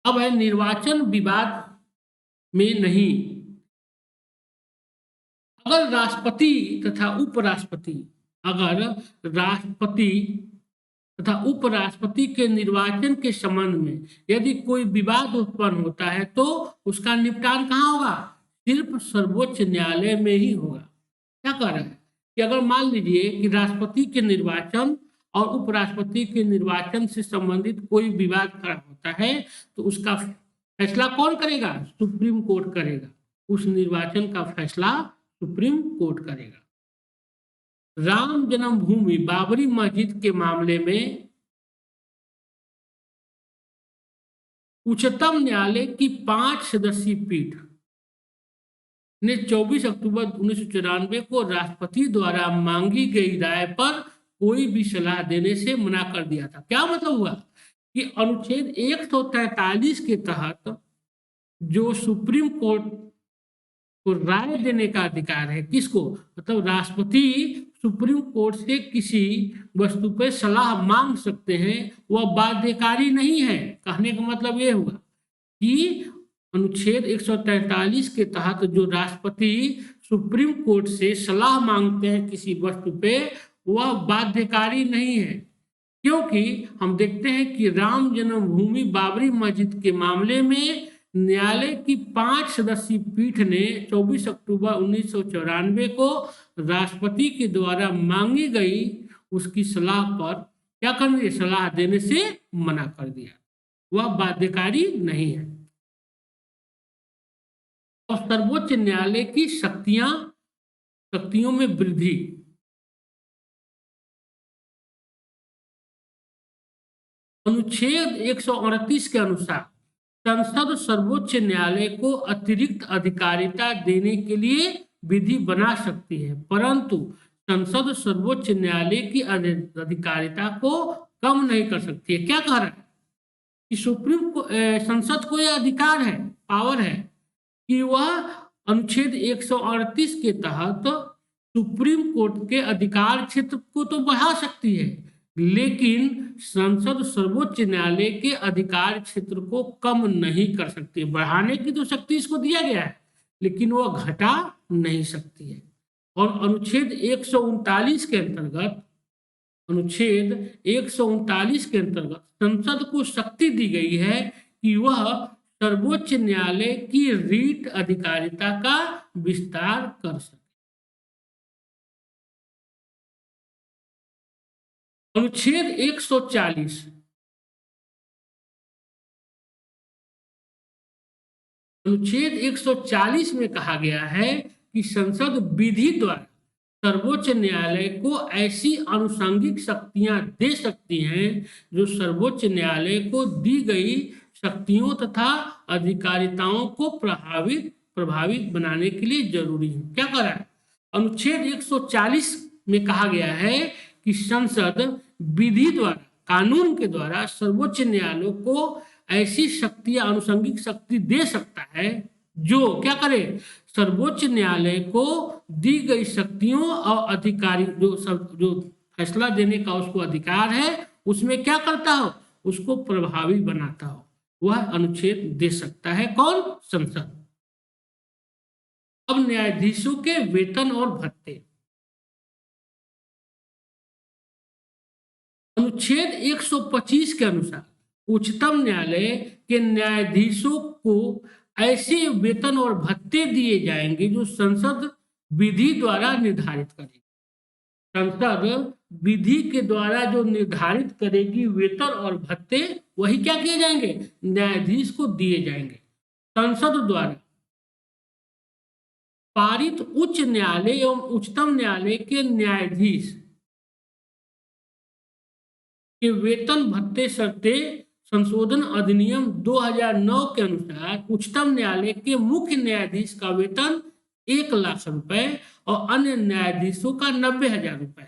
अब है निर्वाचन विवाद में नहीं। अगर राष्ट्रपति तथा उपराष्ट्रपति, अगर राष्ट्रपति तथा उपराष्ट्रपति के निर्वाचन के संबंध में यदि कोई विवाद उत्पन्न होता है तो उसका निपटान कहाँ होगा, सिर्फ सर्वोच्च न्यायालय में ही होगा। क्या कह रहा है कि अगर मान लीजिए कि राष्ट्रपति के निर्वाचन और उपराष्ट्रपति के निर्वाचन से संबंधित कोई विवाद खड़ा होता है तो उसका फैसला कौन करेगा, सुप्रीम कोर्ट करेगा। उस निर्वाचन का फैसला सुप्रीम कोर्ट करेगा। राम जन्मभूमि बाबरी मस्जिद के मामले में उच्चतम न्यायालय की 5 सदस्यीय पीठ ने 24 अक्टूबर 1994 को राष्ट्रपति द्वारा मांगी गई राय पर कोई भी सलाह देने से मना कर दिया था। क्या मतलब हुआ कि अनुच्छेद 143 के तहत जो सुप्रीम कोर्ट को राय देने का अधिकार है, किसको, मतलब राष्ट्रपति सुप्रीम कोर्ट से किसी वस्तु पर सलाह मांग सकते हैं, वह बाध्यकारी नहीं है। कहने का मतलब ये हुआ कि अनुच्छेद 143 के तहत जो राष्ट्रपति सुप्रीम कोर्ट से सलाह मांगते हैं किसी वस्तु पे, वह बाध्यकारी नहीं है। क्योंकि हम देखते हैं कि राम जन्मभूमि बाबरी मस्जिद के मामले में न्यायालय की 5 सदस्यीय पीठ ने 24 अक्टूबर 1994 को राष्ट्रपति के द्वारा मांगी गई उसकी सलाह पर क्या कर दिया, सलाह देने से मना कर दिया, वह बाध्यकारी नहीं है। और सर्वोच्च न्यायालय की शक्तियों में वृद्धि, अनुच्छेद 138 के अनुसार संसद सर्वोच्च न्यायालय को अतिरिक्त अधिकारिता देने के लिए विधि बना सकती है, परंतु संसद सर्वोच्च न्यायालय की अधिकारिता को कम नहीं कर सकती है। क्या कह रहा है कि संसद को यह अधिकार है, पावर है कि वह अनुच्छेद 138 के तहत सुप्रीम कोर्ट के अधिकार क्षेत्र को तो बढ़ा सकती है, लेकिन संसद सर्वोच्च न्यायालय के अधिकार क्षेत्र को कम नहीं कर सकती है। बढ़ाने की तो शक्ति इसको दिया गया है, लेकिन वह घटा नहीं सकती है। और अनुच्छेद 139 के अंतर्गत संसद को शक्ति दी गई है कि वह सर्वोच्च न्यायालय की रीट अधिकारिता का विस्तार कर सके। अनुच्छेद 140 में कहा गया है कि संसद विधि द्वारा सर्वोच्च न्यायालय को ऐसी आनुषंगिक शक्तियां दे सकती हैं जो सर्वोच्च न्यायालय को दी गई शक्तियों तथा अधिकारिताओं को प्रभावित बनाने के लिए जरूरी है। क्या कह रहा है, अनुच्छेद 140 में कहा गया है कि संसद विधि द्वारा, कानून के द्वारा सर्वोच्च न्यायालय को ऐसी शक्तियां, आनुषंगिक शक्ति दे सकता है जो क्या करे, सर्वोच्च न्यायालय को दी गई शक्तियों और अधिकारी जो फैसला देने का उसको अधिकार है, उसमें क्या करता हो, उसको प्रभावी बनाता हो, वह अनुच्छेद दे सकता है। कौन, संसद। अब न्यायाधीशों के वेतन और भत्ते, अनुच्छेद 125 के अनुसार उच्चतम न्यायालय के न्यायाधीशों को ऐसे वेतन और भत्ते दिए जाएंगे जो संसद विधि द्वारा निर्धारित करेगी। संसद विधि के द्वारा जो निर्धारित करेगी वेतन और भत्ते, वही क्या किए जाएंगे, न्यायाधीश को दिए जाएंगे। संसद द्वारा पारित उच्च न्यायालय एवं उच्चतम न्यायालय के न्यायाधीश के वेतन भत्ते शर्तें संशोधन अधिनियम 2009 के अनुसार उच्चतम न्यायालय के मुख्य न्यायाधीश का वेतन 1 लाख रुपए और अन्य न्यायाधीशों का 90,000 रुपए।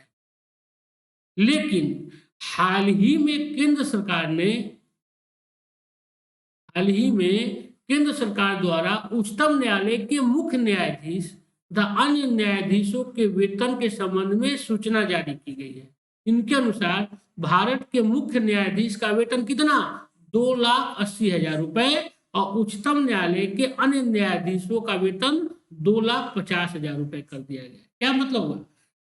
लेकिन हाल ही में केंद्र सरकार द्वारा उच्चतम न्यायालय के मुख्य न्यायाधीश तथा अन्य न्यायाधीशों के वेतन के संबंध में सूचना जारी की गई है। इनके अनुसार भारत के मुख्य न्यायाधीश का वेतन कितना, 2,80,000 रुपए और उच्चतम न्यायालय के अन्य न्यायाधीशों का वेतन 2,50,000 रुपए कर दिया गया। क्या मतलब हुआ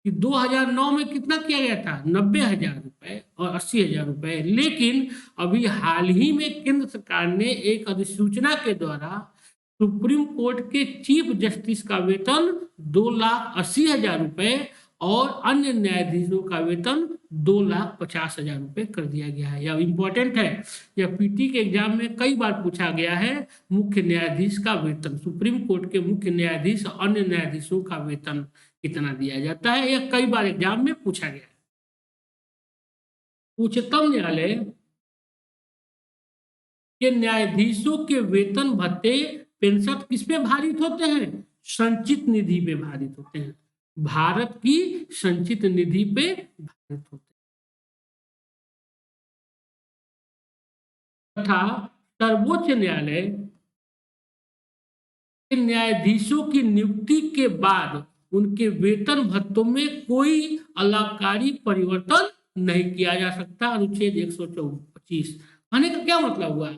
कि 2009 में कितना किया गया था, 90,000 रुपए और 80,000 रुपए, लेकिन अभी हाल ही में केंद्र सरकार ने एक अधिसूचना के द्वारा सुप्रीम कोर्ट के चीफ जस्टिस का वेतन 2,80,000 रुपए और अन्य न्यायाधीशों का वेतन 2,50,000 रुपए कर दिया गया है। यह इंपॉर्टेंट है, यह पीटी के एग्जाम में कई बार पूछा गया है। मुख्य न्यायाधीश का वेतन, सुप्रीम कोर्ट के मुख्य न्यायाधीश और अन्य न्यायाधीशों का वेतन कितना दिया जाता है, यह कई बार एग्जाम में पूछा गया है। उच्चतम न्यायालय के न्यायाधीशों के वेतन भत्ते पेंशन किस पे भारित होते हैं, संचित निधि पे भारित होते हैं, भारत की संचित निधि पे भारित होते हैं। तथा सर्वोच्च न्यायालय के न्यायाधीशों की नियुक्ति के बाद उनके वेतन भत्तों में कोई अलाभकारी परिवर्तन नहीं किया जा सकता। अनुच्छेद 125 आने का क्या मतलब हुआ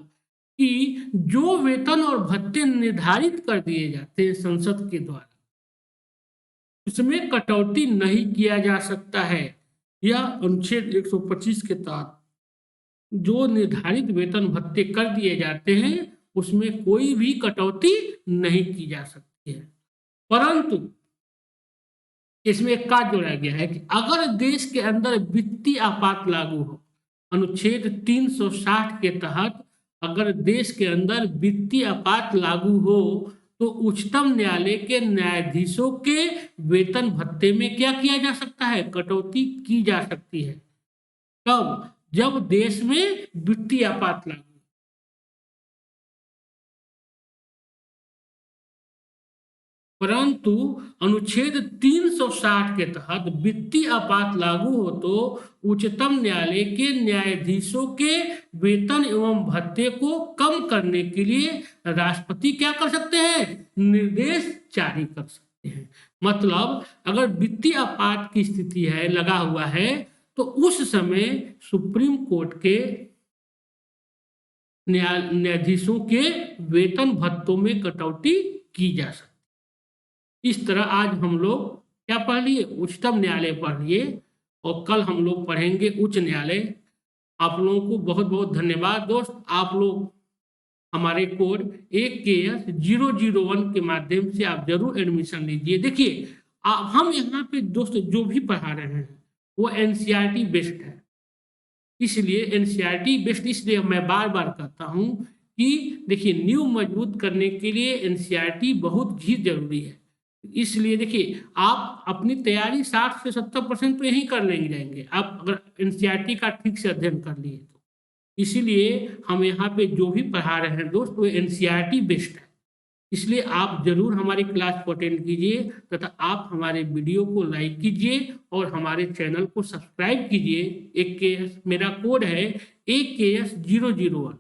कि जो वेतन और भत्ते निर्धारित कर दिए जाते हैं संसद के द्वारा, उसमें कटौती नहीं किया जा सकता है। यह अनुच्छेद 125 के तहत जो निर्धारित वेतन भत्ते कर दिए जाते हैं उसमें कोई भी कटौती नहीं की जा सकती है। परंतु इसमें एक का जोड़ा गया है कि अगर देश के अंदर वित्तीय आपात लागू हो, अनुच्छेद 360 के तहत अगर देश के अंदर वित्तीय आपात लागू हो तो उच्चतम न्यायालय के न्यायाधीशों के वेतन भत्ते में क्या किया जा सकता है, कटौती की जा सकती है। कब? जब देश में वित्तीय आपात लागू। परंतु अनुच्छेद 360 के तहत वित्तीय आपात लागू हो तो उच्चतम न्यायालय के न्यायाधीशों के वेतन एवं भत्ते को कम करने के लिए राष्ट्रपति क्या कर सकते हैं, निर्देश जारी कर सकते हैं। मतलब अगर वित्तीय आपात की स्थिति है, लगा हुआ है, तो उस समय सुप्रीम कोर्ट के न्यायाधीशों के वेतन भत्तों में कटौती की जा सकती। इस तरह आज हम लोग क्या पढ़ लिए, उच्चतम न्यायालय पढ़ लिए और कल हम लोग पढ़ेंगे उच्च न्यायालय। आप लोगों को बहुत बहुत धन्यवाद दोस्त। आप लोग हमारे कोड AKS001 के माध्यम से आप जरूर एडमिशन लीजिए। देखिए हम यहाँ पे दोस्त जो भी पढ़ा रहे हैं वो NCERT बेस्ड है, इसलिए NCERT बेस्ड, इसलिए मैं बार बार कहता हूँ कि देखिए नींव मजबूत करने के लिए NCERT बहुत ही जरूरी है। इसलिए देखिए आप अपनी तैयारी 60 से 70% तो यहीं कर लेंगे जाएंगे आप अगर NCERT का ठीक से अध्ययन कर लिए तो। इसीलिए हम यहाँ पे जो भी पढ़ा रहे हैं दोस्त वो NCERT बेस्ड है, इसलिए आप जरूर हमारी क्लास को अटेंड कीजिए तथा आप हमारे वीडियो को लाइक कीजिए और हमारे चैनल को सब्सक्राइब कीजिए। मेरा कोड है AKS001।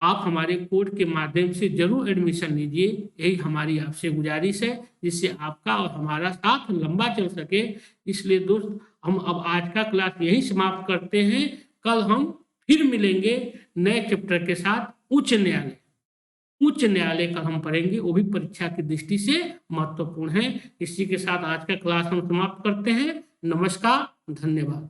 आप हमारे कोड के माध्यम से जरूर एडमिशन लीजिए, यही हमारी आपसे गुजारिश है, जिससे आपका और हमारा साथ लंबा चल सके। इसलिए दोस्त हम अब आज का क्लास यही समाप्त करते हैं। कल हम फिर मिलेंगे नए चैप्टर के साथ। उच्च न्यायालय, उच्च न्यायालय का हम पढ़ेंगे, वो भी परीक्षा की दृष्टि से महत्वपूर्ण है। इसी के साथ आज का क्लास हम समाप्त करते हैं। नमस्कार, धन्यवाद।